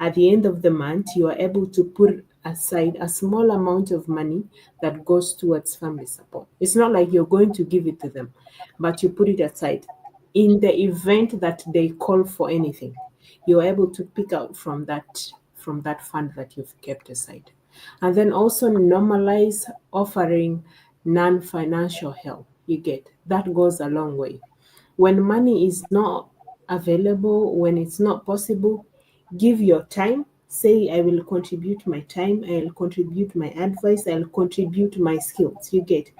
at the end of the month you are able to put aside a small amount of money that goes towards family support. It's not like you're going to give it to them, but you put it aside in the event that they call for anything. You're able to pick out from that fund that you've kept aside. And then also normalize offering non-financial help. You get that goes a long way. When money is not available, when it's not possible, give your time. Say, I will contribute my time, I'll contribute my advice, I'll contribute my skills. You get.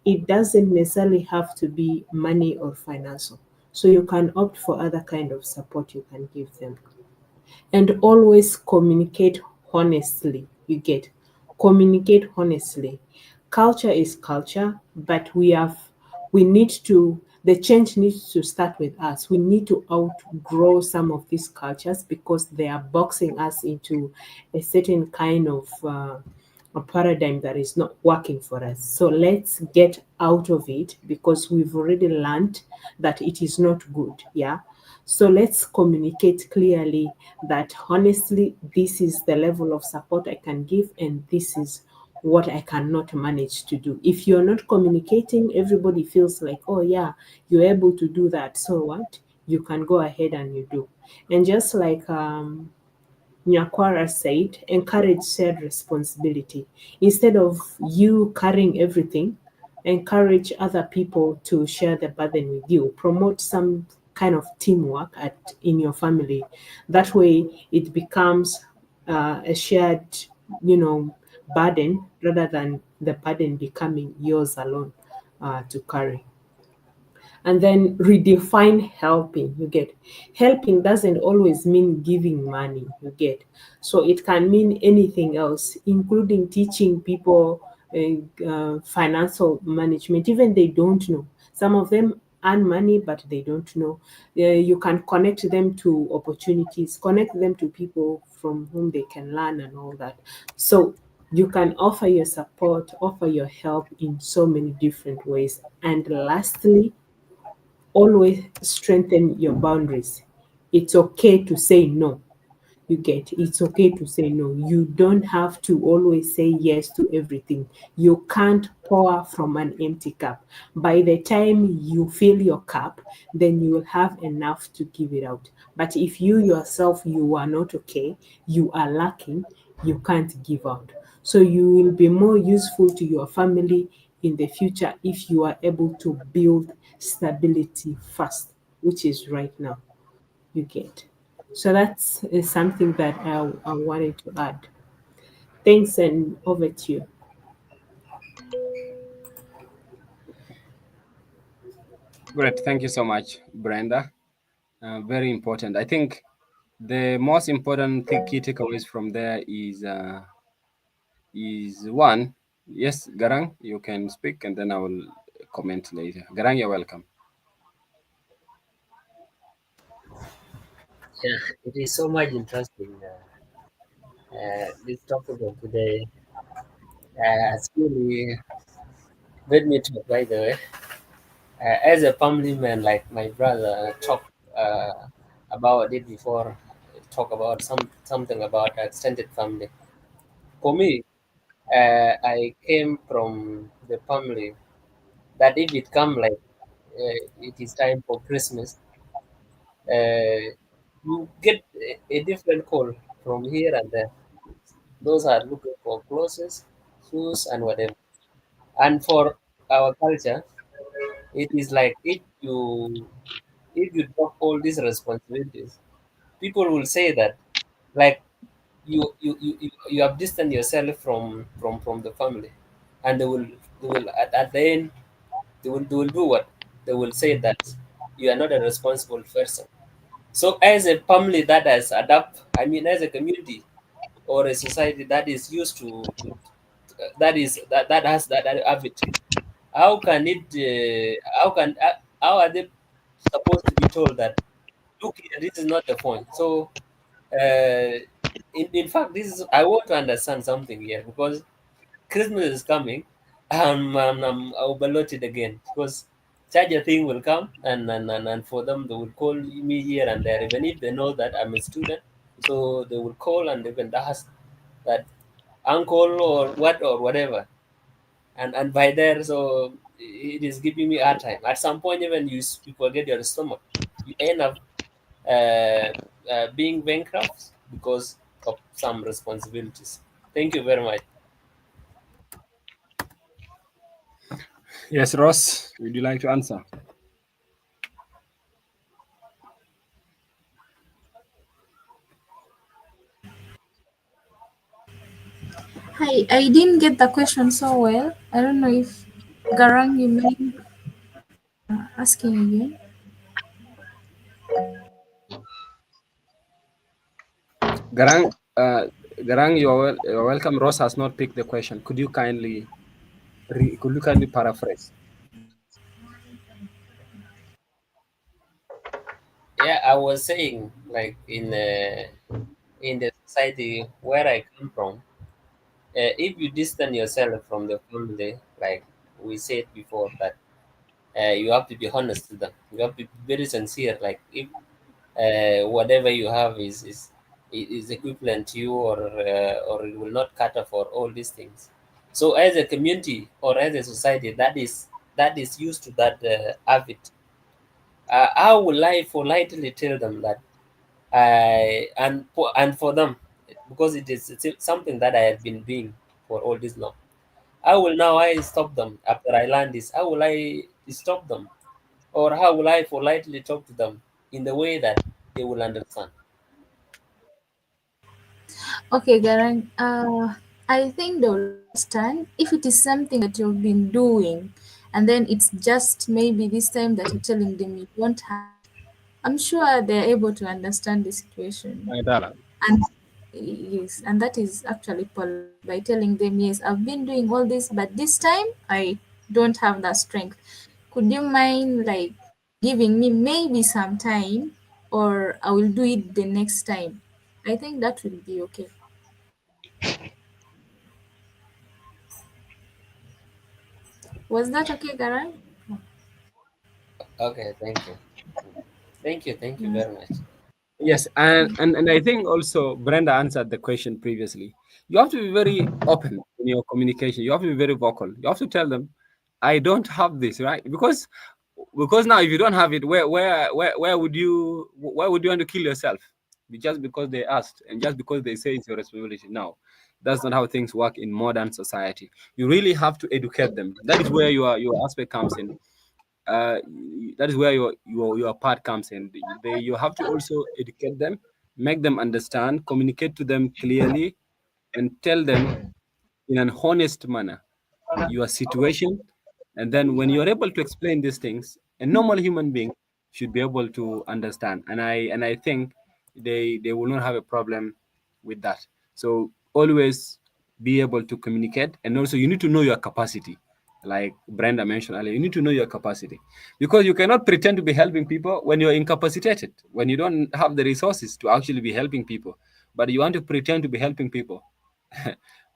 It doesn't necessarily have to be money or financial. So you can opt for other kind of support you can give them. And always communicate honestly. You get. Communicate honestly. Culture is culture, but we need to the change needs to start with us. We need to outgrow some of these cultures because they are boxing us into a certain kind of a paradigm that is not working for us. So let's get out of it because we've already learned that it is not good. Yeah. So let's communicate clearly that honestly, this is the level of support I can give, and this is what I cannot manage to do. If you're not communicating, everybody feels like, oh, yeah, you're able to do that. So what? You can go ahead and you do. And just like Nyakwara said, encourage shared responsibility. Instead of you carrying everything, encourage other people to share the burden with you. Promote some kind of teamwork in your family. That way, it becomes a shared, burden rather than the burden becoming yours alone to carry. And then redefine helping. You get. Helping doesn't always mean giving money. You get. So it can mean anything else, including teaching people financial management. Even they don't know, some of them earn money but they don't know. You can connect them to opportunities, connect them to people from whom they can learn and all that. So you can offer your support, offer your help in so many different ways. And lastly, always strengthen your boundaries. It's okay to say no. You get. It's okay to say no. You don't have to always say yes to everything. You can't pour from an empty cup. By the time you fill your cup, then you will have enough to give it out. But if you yourself you are not okay, you are lacking, you can't give out. So you will be more useful to your family in the future if you are able to build stability first, which is right now. You get. So that's something that I wanted to add. Thanks, and over to you. Great. Thank you so much, Brenda. Very important. I think the most important key takeaways from there is one. Yes, Garang, you can speak, and then I will comment later. Garang, you're welcome. Yeah, it is so much interesting. This topic of today has really made me talk, by the way. As a family man, like my brother talked about it before, talk about something about extended family. For me, I came from the family that if it come like it is time for Christmas, you get a different call from here and there. Those are looking for clothes, shoes, and whatever. And for our culture, it is like if you drop all these responsibilities, people will say that like you have distanced yourself from the family, and they will at the end they will do what they will say that you are not a responsible person. So as a family that has adapt, I mean as a community or a society that is used to that is that has that habit, how can it how are they supposed to be told that look here, this is not the point? So in fact, this is I want to understand something here because Christmas is coming, and I'm overloaded again because such a thing will come, and for them they will call me here and there, even if they know that I'm a student. So they will call and even ask that uncle or what or whatever, and by there, so it is giving me hard time. At some point, even you forget your stomach, you end up being bankrupt because of some responsibilities. Thank you very much. Yes, Ross, would you like to answer? Hi, I didn't get the question so well. I don't know if Garang, you mind asking again? Garang, Garang, you're welcome. Ross has not picked the question. Could you kindly paraphrase? Yeah, I was saying like in the society where I come from, if you distance yourself from the family, like we said before, that you have to be honest to them. You have to be very sincere. Like if whatever you have is equivalent to you, or it will not cater for all these things. So as a community or as a society that is used to that habit, how will I politely tell them that and for them, because it's something that I have been doing for all this long. How will now I stop them after I learn this? How will I stop them, or how will I politely talk to them in the way that they will understand? Okay, Garang. I think they'll understand if it is something that you've been doing, and then it's just maybe this time that you're telling them you don't have. I'm sure they're able to understand the situation. Maidala. And yes, and that is actually polite by telling them, yes, I've been doing all this, but this time I don't have that strength. Could you mind like giving me maybe some time, or I will do it the next time? I think that will be okay. Was that okay, Garan? Okay, thank you. Thank you very much. Yes, and I think also Brenda answered the question previously. You have to be very open in your communication. You have to be very vocal. You have to tell them, "I don't have this," right? Because now if you don't have it, where would you want to kill yourself? Just because they asked and just because they say it's your responsibility. No, that's not how things work in modern society. You really have to educate them. That is where your aspect comes in. That is where your part comes in. You have to also educate them, make them understand, communicate to them clearly, and tell them in an honest manner your situation. And then when you're able to explain these things, a normal human being should be able to understand. And I think they will not have a problem with that. So always be able to communicate, and also you need to know your capacity. Like Brenda mentioned earlier, you need to know your capacity, because you cannot pretend to be helping people when you're incapacitated, when you don't have the resources to actually be helping people, but you want to pretend to be helping people.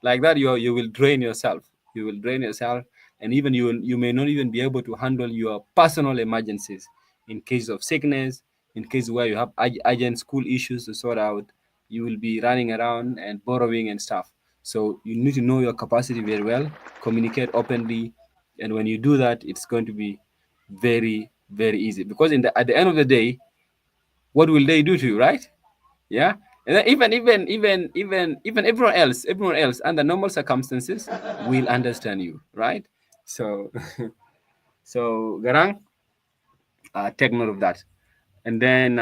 Like that, you will drain yourself. You will drain yourself, and even you may not even be able to handle your personal emergencies in case of sickness, in case where you have urgent school issues to sort out. You will be running around and borrowing and stuff. So you need to know your capacity very well, communicate openly, and when you do that, it's going to be very, very easy. Because at the end of the day, what will they do to you, right? Yeah. And then even everyone else under normal circumstances will understand you, right? So so Garang, take note of that. And then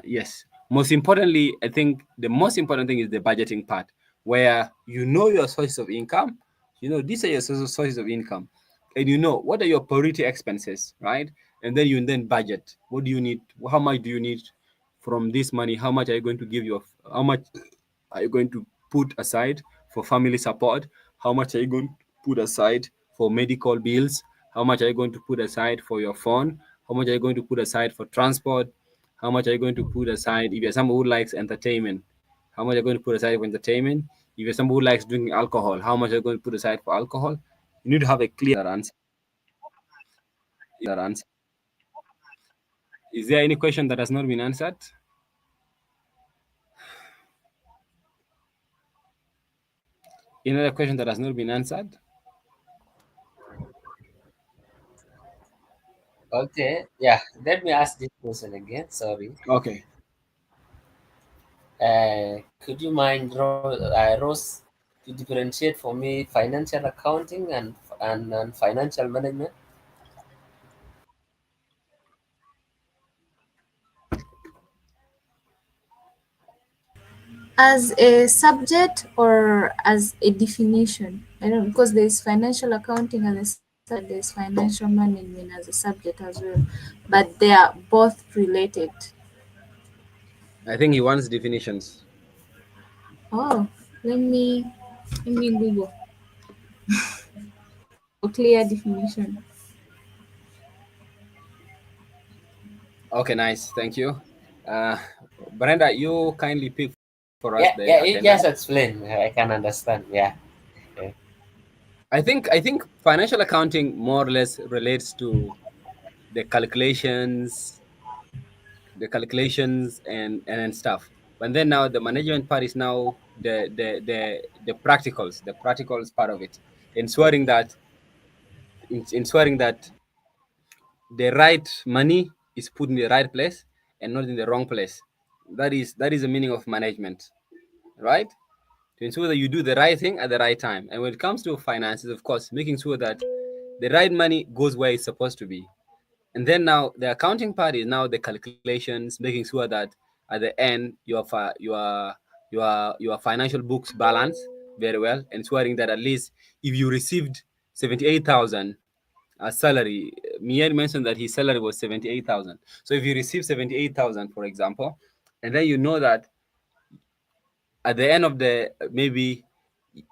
yes, most importantly, I think the most important thing is the budgeting part, where you know your sources of income. You know these are your sources of income, and you know what are your priority expenses, right? And then you then budget. What do you need? How much do you need from this money? How much are you going to give your? How much are you going to put aside for family support? How much are you going to put aside for medical bills? How much are you going to put aside for your phone? How much are you going to put aside for transport? How much are you going to put aside if you're someone who likes entertainment? How much are you going to put aside for entertainment? If you're someone who likes drinking alcohol, how much are you going to put aside for alcohol? You need to have a clear answer. Is there any question that has not been answered? Any other question that has not been answered? Okay, yeah. Let me ask this question again. Sorry. Okay. Could you mind, Rose, to differentiate for me financial accounting and financial management? As a subject or as a definition? I don't know, because there's financial accounting as a subject, there's financial management as a subject as well, but they are both related. I think he wants definitions. Oh, let me Google for clear definition. Okay, nice. Thank you. Uh, Brenda, you kindly pick for us Yeah, the yeah. You attendance. just explain. I can understand. Yeah. Yeah. I think financial accounting more or less relates to the calculations, and stuff. But then now the management part is now the practicals part of it, ensuring that ensuring that the right money is put in the right place and not in the wrong place. That is the meaning of management, right? To ensure that you do the right thing at the right time. And when it comes to finances, of course, making sure that the right money goes where it's supposed to be. And then now the accounting part is now the calculations, making sure that at the end your financial books balance very well, ensuring that at least if you received 78,000 as salary, Mien mentioned that his salary was 78,000. So if you receive 78,000, for example, and then you know that at the end of the maybe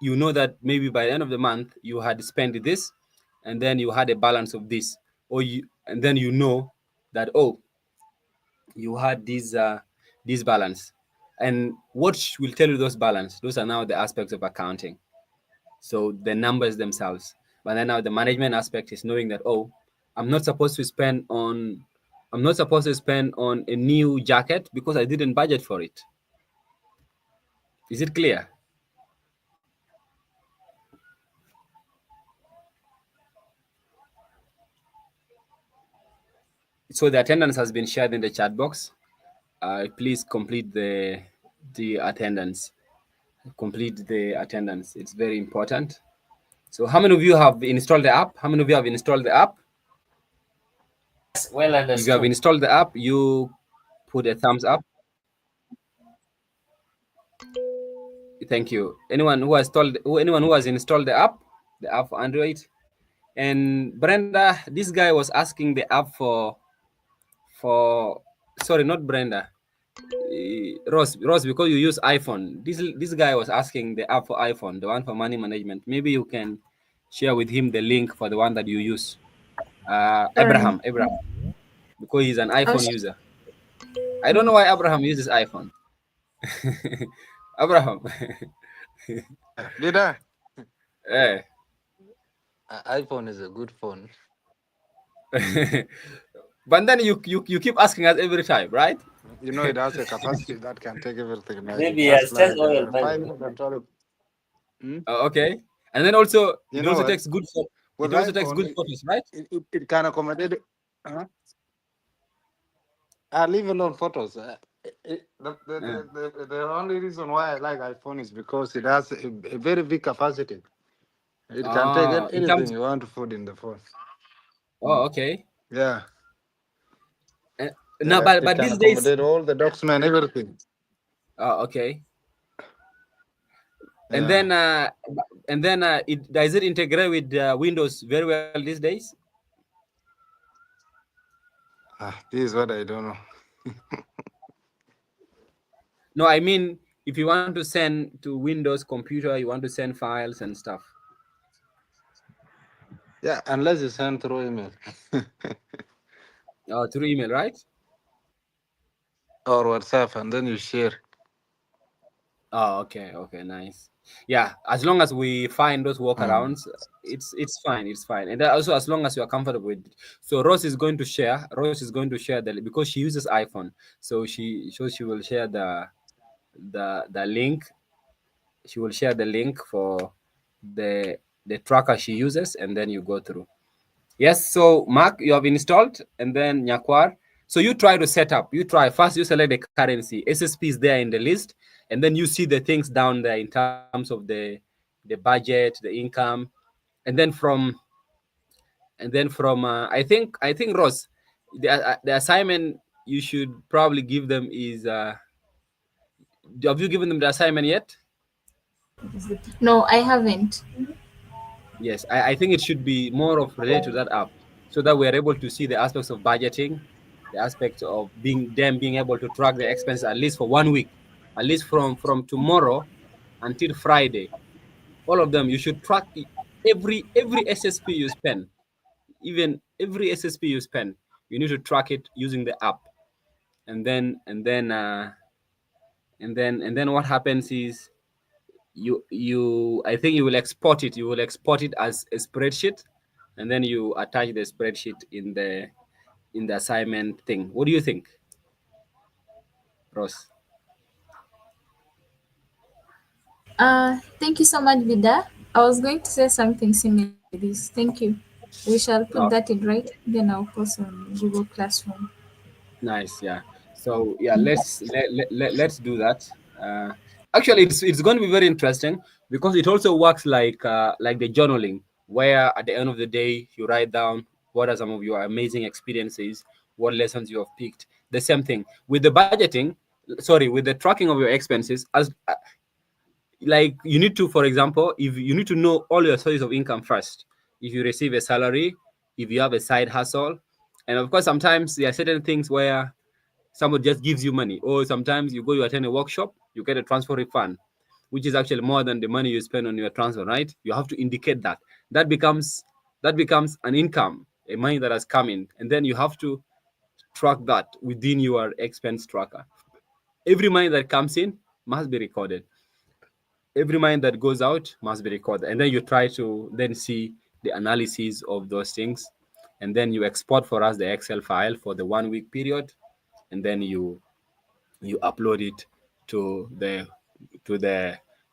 you know that maybe by the end of the month you had spent this, and then you had a balance of this, or you and then you know that, oh, you had this balance, and what will tell you those balance, those are now the aspects of accounting, so the numbers themselves. But then now the management aspect is knowing that, oh, i'm not supposed to spend on I'm not supposed to spend on a new jacket because I didn't budget for it. Is it clear? So the attendance has been shared in the chat box. Please complete the attendance. Complete the attendance. It's very important. So how many of you have installed the app? How many of you have installed the app? Yes, well If you have understood. installed the app, you put a thumbs up. Thank you. Anyone who has installed the app for Android. And Brenda, this guy was asking the app for sorry, not Brenda. Ross, because you use iPhone. This guy was asking the app for iPhone, the one for money management. Maybe you can share with him the link for the one that you use. All right. Abraham, because he's an I'll iPhone sh- user. I don't know why Abraham uses iPhone. Abraham, Leader, eh. iPhone is a good phone. But then you keep asking us every time, right? You know, it has a capacity that can take everything. Like Maybe he just has test like oil the money. refining petrol. Okay. And then also You it know also what? takes good With it also takes iPhone, good photos, right? it can accommodate. Uh, I leave alone photos. Uh, The only reason why I like iPhone is because it has a very big capacity. It can take in anything terms you want to put in the phone. oh okay. Yeah, Uh, no, yeah. It but can these days accommodate all the document, everything. okay. And Yeah. then it does it integrate with Windows very well these days? This is what I don't know. No, I mean if you want to send to Windows computer, you want to send files and stuff. Yeah, unless you send through email Through email, right? or WhatsApp, and then you share. Oh, okay, okay, nice. Yeah, as long as we find those Mm. workarounds, it's fine, it's fine. And then also as long as you are comfortable with it. So Rose is going to share. Rose is going to share the because she uses iPhone, so she will share the link. She will share the link for the tracker she uses, and then you go through. Yes, so Mark, you have installed, and then Nyakwar. So you try to set up. You try first. You select the currency. SSP is there in the list, and then you see the things down there in terms of the budget, the income, and then from I think Ross, the assignment you should probably give them is have you given them the assignment yet? No, I haven't. Yes, I think it should be more of related to that app, so that we are able to see the aspects of budgeting, the aspects of being able to track the expenses at least for 1 week, at least from tomorrow until Friday. All of them you should track every SSP you spend, even every SSP you spend. You need to track it using the app, and then what happens is you I think you will export it. You will export it as a spreadsheet, and then you attach the spreadsheet in the assignment thing. What do you think, Ross? Thank you so much, Vida. I was going to say something similar to this. Thank you. We shall put No, that in writing, then I'll post on Google Classroom. nice, yeah. So yeah, let's do that. Actually, it's going to be very interesting because it also works like the journaling, where at the end of the day you write down what are some of your amazing experiences, what lessons you have picked. The same thing with the budgeting. Sorry, with the tracking of your expenses. As like you need to, for example, if you need to know all your sources of income first. If you receive a salary, if you have a side hustle, and of course sometimes there are certain things where someone just gives you money, or sometimes you go to attend a workshop, you get a transfer refund, which is actually more than the money you spend on your transfer, right? You have to indicate that. That becomes an income, a money that has come in, and then you have to track that within your expense tracker. Every money that comes in must be recorded. Every money that goes out must be recorded, and then you try to then see the analysis of those things, and then you export for us the Excel file for the 1 week period, and then you upload it to the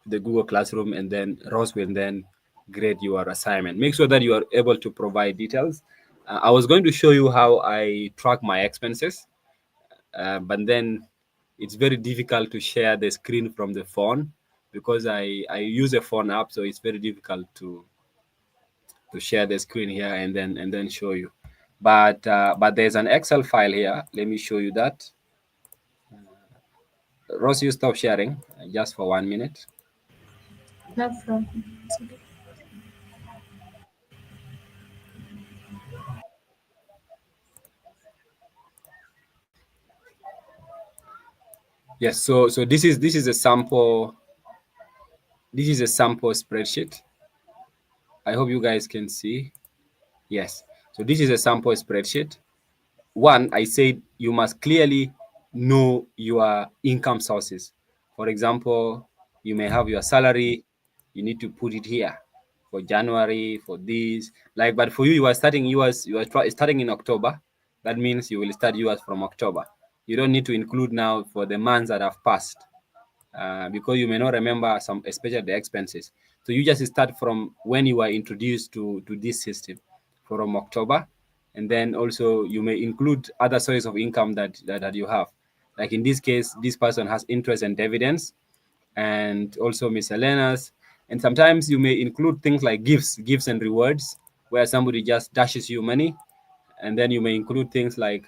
Google Classroom, and then Ross will then grade your assignment. Make sure that you are able to provide details. I was going to show you how I track my expenses, but then it's very difficult to share the screen from the phone because I use a phone app, so it's very difficult to share the screen here and then show you. But there's an Excel file here. Let me show you that. Ross, you stop sharing just for 1 minute. No problem. It's okay. Yes. So this is a sample. This is a sample spreadsheet. I hope you guys can see. Yes. So this is a sample spreadsheet. One, I said you must clearly know your income sources. For example, you may have your salary, you need to put it here for January, for this. Like, but for you, you are starting in October. That means you will start yours from October. You don't need to include now for the months that have passed, because you may not remember some, especially the expenses. So you just start from when you are introduced to this system from October. And then also you may include other sources of income that you have. Like in this case, this person has interest and dividends and also miscellaneous. And sometimes you may include things like gifts and rewards, where somebody just dashes you money. And then you may include things like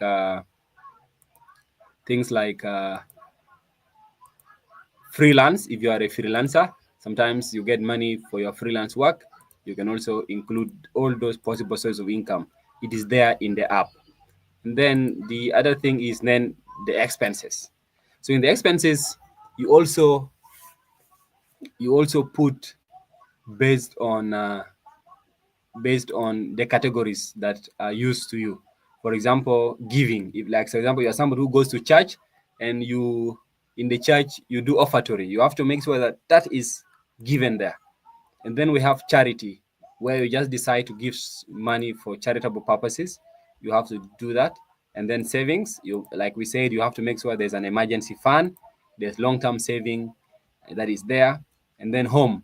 freelance. If you are a freelancer, sometimes you get money for your freelance work. You can also include all those possible sources of income. It is there in the app. And then the other thing is then the expenses. So in the expenses, you also put based on the categories that are used to you. For example, giving. If, like, for example, you're somebody who goes to church, and you in the church you do offertory, you have to make sure that that is given there. And then we have charity, where you just decide to give money for charitable purposes. You have to do that. And then savings, you, like we said, you have to make sure there's an emergency fund, there's long-term saving that is there. And then home.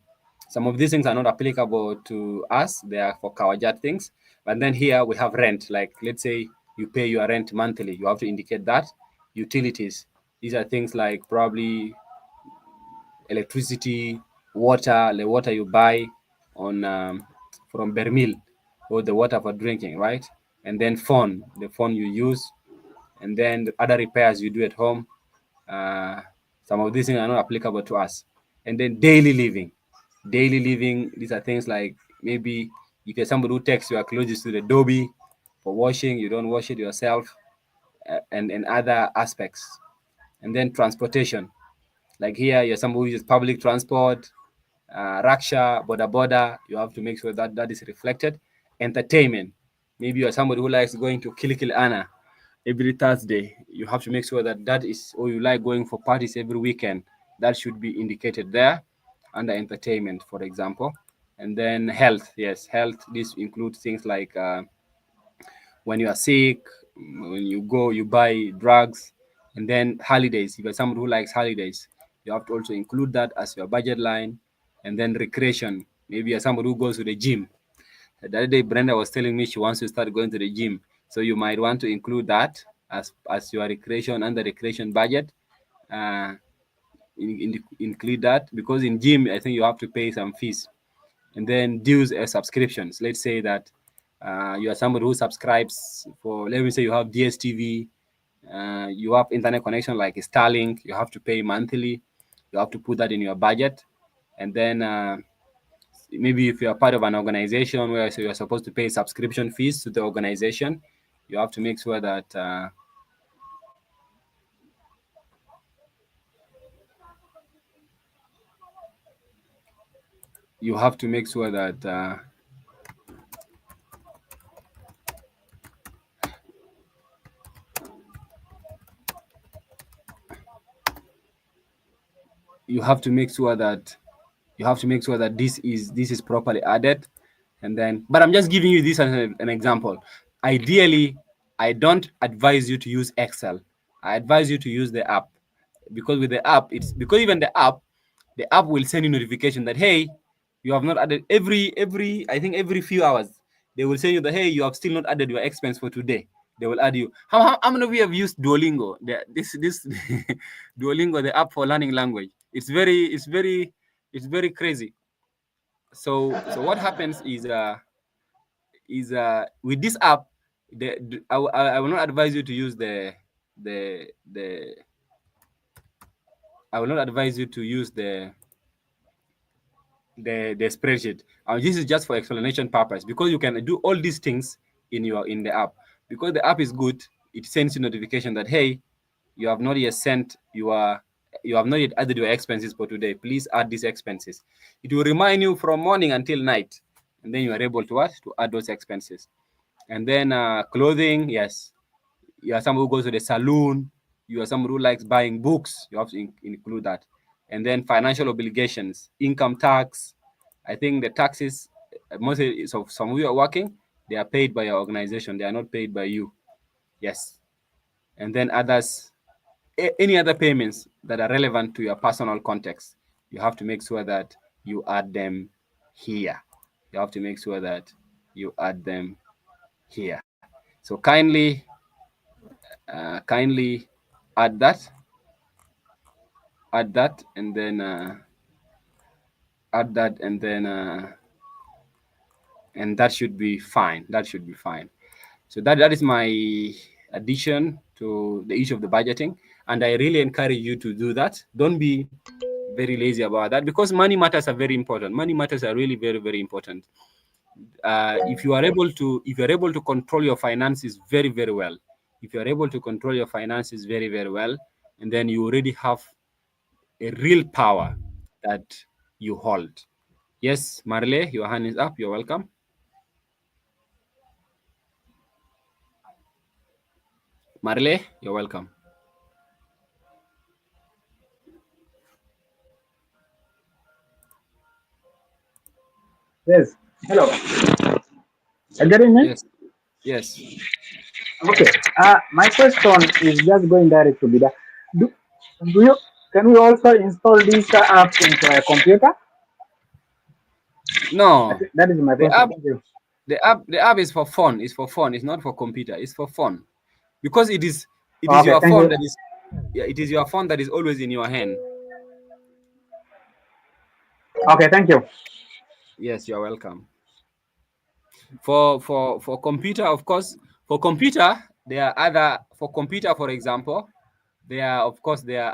Some of these things are not applicable to us, they are for Kawajat things. But then here we have rent. Like, let's say you pay your rent monthly, you have to indicate that. Utilities, these are things like probably electricity, water, the water you buy on from Bermil, or the water for drinking, right? And then phone, the phone you use, and then the other repairs you do at home. Uh, some of these things are not applicable to us. And then daily living. Daily living, these are things like maybe if you're somebody who takes your clothes to the Dobby for washing, you don't wash it yourself, and other aspects. And then transportation. Like here, you're somebody who uses public transport, Raksha, Boda, you have to make sure that that is reflected. Entertainment. Maybe you're somebody who likes going to Kilikili Anna every Thursday. You have to make sure that that is, or you like going for parties every weekend. That should be indicated there under entertainment, for example. And then health. Yes, health. This includes things like when you are sick, when you go, you buy drugs. And then holidays. If you're somebody who likes holidays, you have to also include that as your budget line. And then recreation. Maybe you're somebody who goes to the gym. The other day, Brenda was telling me she wants to start going to the gym. So you might want to include that as your recreation under recreation budget. Uh, include that, because in gym, I think you have to pay some fees. And then dues as subscriptions. Let's say that you are somebody who subscribes for, let me say you have DSTV, you have internet connection like Starlink, you have to pay monthly. You have to put that in your budget. And then maybe if you are part of an organization where so you're supposed to pay subscription fees to the organization, you have to make sure that you have to make sure that you have to make sure that this is properly added. And then, but I'm just giving you this as an example. Ideally, I don't advise you to use Excel. I advise you to use the app, because with the app, it's because even the app will send you notification that, hey, you have not added every I think every few hours they will send you that, hey, you have still not added your expense for today. They will add you. How many of you have used Duolingo? This Duolingo, the app for learning language. It's very crazy. So what happens is with this app, I will not advise you to use the I will not advise you to use the spreadsheet. This is just for explanation purpose, because you can do all these things in the app. Because the app is good, it sends you notification that, hey, you have not yet added your expenses for today. Please add these expenses. It will remind you from morning until night, and then you are able to what to add those expenses. And then clothing, yes, you are someone who goes to the saloon, you are someone who likes buying books, you have to include that. And then financial obligations, income tax. I think the taxes, mostly, so some of you are working, they are paid by your organization, they are not paid by you. Yes. And then others, any other payments that are relevant to your personal context, you have to make sure that you add them here. You have to make sure that you add them here. So kindly add that, and then add that, and that should be fine. That should be fine. So that is my addition to the issue of the budgeting, and I really encourage you to do that. Don't be very lazy about that, because money matters are very important. Money matters are really very, very important. If you are able to control your finances very, very well, if you are able to control your finances very, very well, and then you already have a real power that you hold. Yes, Marley, your hand is up. You're welcome. Marley, you're welcome. Yes. Hello. Good evening. Yes, yes. Okay. My question is just going direct to Bida. Do, do you can we also install this app into a computer? No, That is my the question. app, Thank you. the app is for fun. It's for fun. It's not for computer. It's for fun, because it is Okay. your Thank phone you. that is, yeah, it is your phone that is always in your hand. Okay. Thank you. Yes, you're welcome. For computer, of course, for computer there are other, for computer, for example, there are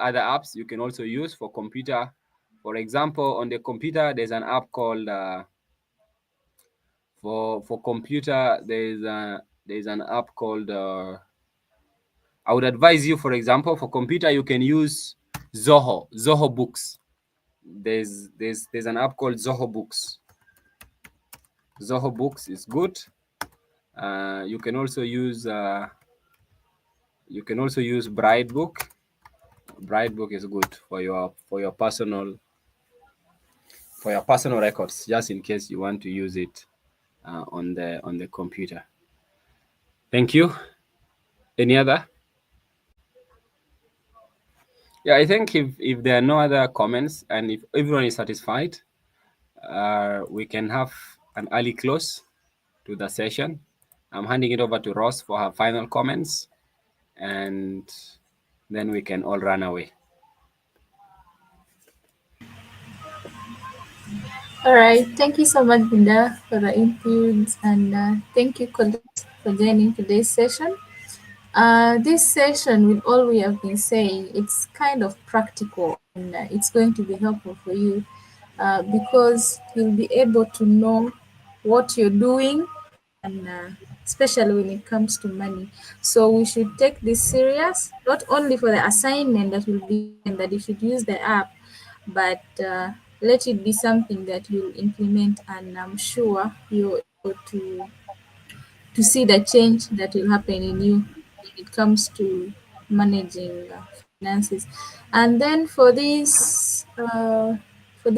other apps you can also use for computer. For example, on the computer there's an app called for computer there's an app called I would advise you, for example, for computer you can use Zoho Books. There's an app called Zoho Books. Zoho Books is good. You can also use Brightbook. Brightbook is good for your personal records, just in case you want to use it on the computer. Thank you. Any other? Yeah, I think if there are no other comments, and if everyone is satisfied, we can have an early close to the session. I'm handing it over to Ross for her final comments, and then we can all run away. All right. Thank you so much, Binda, for the inputs, and thank you, colleagues, for joining today's session. This session, with all we have been saying, it's kind of practical, and it's going to be helpful for you because you'll be able to know what you're doing, and especially when it comes to money. So we should take this serious, not only for the assignment that will be given that you should use the app, but let it be something that you'll implement, and I'm sure you're able to see the change that will happen in you when it comes to managing finances. And then for this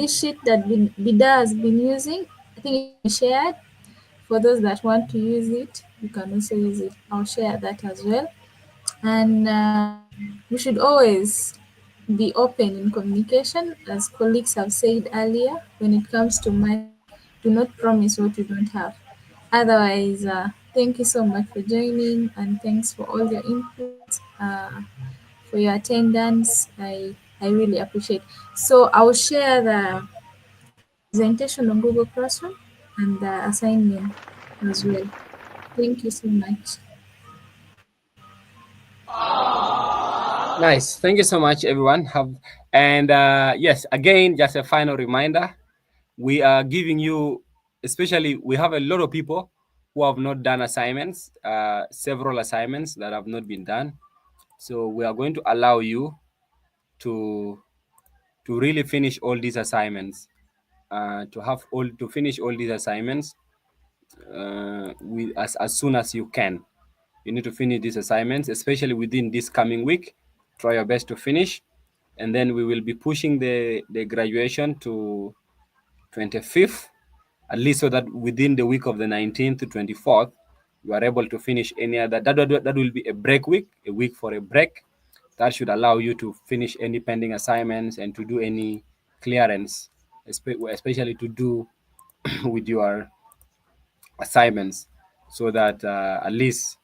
sheet that Bida has been using, I think it's been shared. For those that want to use it, you can also use it. I'll share that as well. And we should always be open in communication, as colleagues have said earlier. When it comes to money, do not promise what you don't have. Otherwise, thank you so much for joining, and thanks for all your input, for your attendance. I really appreciate. So I'll share the presentation on Google Classroom and the assignment as well. Thank you so much. Nice. Thank you so much, everyone. Yes, again, just a final reminder. We are giving you, especially, we have a lot of people who have not done assignments, several assignments that have not been done. So we are going to allow you to really finish all these assignments, to finish all these assignments as soon as you can. You need to finish these assignments, especially within this coming week. Try your best to finish, and then we will be pushing the graduation to 25th, at least, so that within the week of the 19th to 24th, you are able to finish any other. That will be a break week, a week for a break. That should allow you to finish any pending assignments and to do any clearance, especially to do with your assignments, so that at least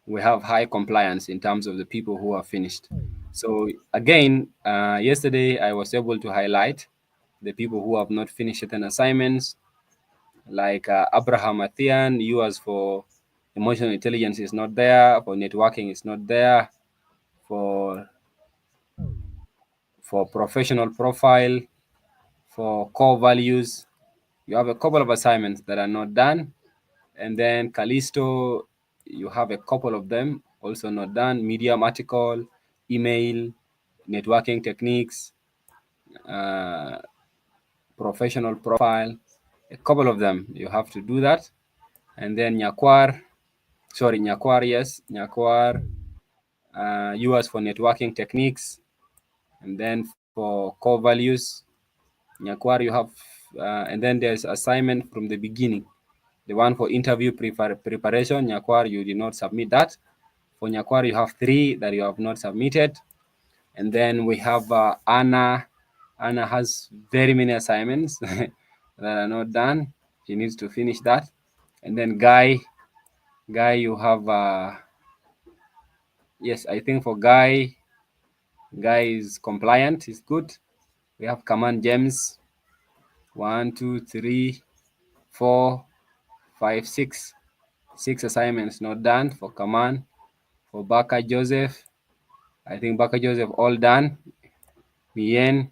we have high compliance in terms of the people who are finished. So again, yesterday I was able to highlight the people who have not finished certain assignments, like Abraham Athian. Yours for emotional intelligence is not there, for networking is not there, for professional profile, for core values. You have a couple of assignments that are not done. And then Callisto, you have a couple of them also not done. Medium article, email, networking techniques, uh, professional profile, a couple of them. You have to do that. And then Nyakwar, yes, Nyakwar, yours for networking techniques. And then for core values, Nyakwar, you have, and then there's assignment from the beginning. The one for interview preparation, Nyakwar, you did not submit that. For Nyakwar, you have 3 that you have not submitted. And then we have Anna. Anna has very many assignments that are not done. She needs to finish that. And then Guy, you have, yes, I think for Guy is compliant, is good. We have Command James, 1, 2, 3, 4, 5, 6. 6 assignments not done for Command. For Baka Joseph, I think Baka Joseph all done. Mien,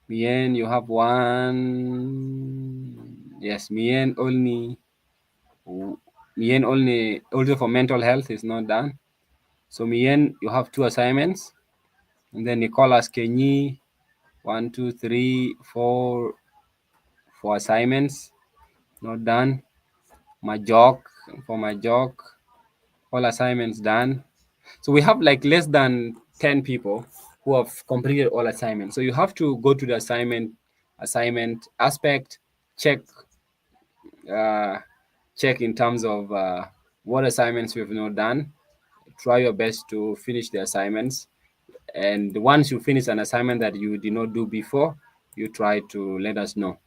you have 1. Yes, Mien only also for mental health is not done. So Mien, you have 2 assignments. And then Nicholas Kenyi, 1, 2, 3, 4 assignments not done. Majok, all assignments done. So we have like less than 10 people who have completed all assignments. So you have to go to the assignment aspect, check uh, check in terms of what assignments we've not done. Try your best to finish the assignments. And once you finish an assignment that you did not do before, you try to let us know.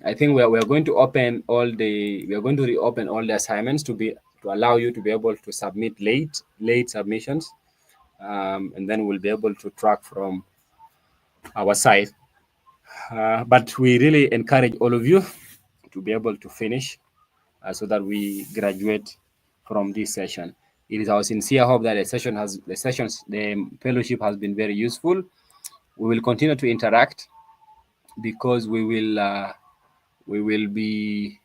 I think we are going to reopen all the assignments to allow you to be able to submit late submissions, and then we'll be able to track from our side. But we really encourage all of you to be able to finish, so that we graduate from this session. It is our sincere hope that the fellowship has been very useful. We will continue to interact, because we will be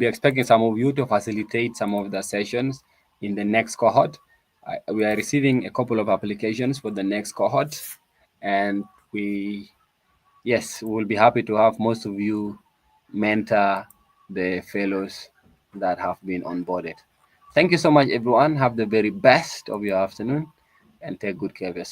expecting some of you to facilitate some of the sessions in the next cohort. We are receiving a couple of applications for the next cohort, and we will be happy to have most of you mentor the fellows that have been onboarded. Thank you so much, everyone. Have the very best of your afternoon, and take good care of yourself.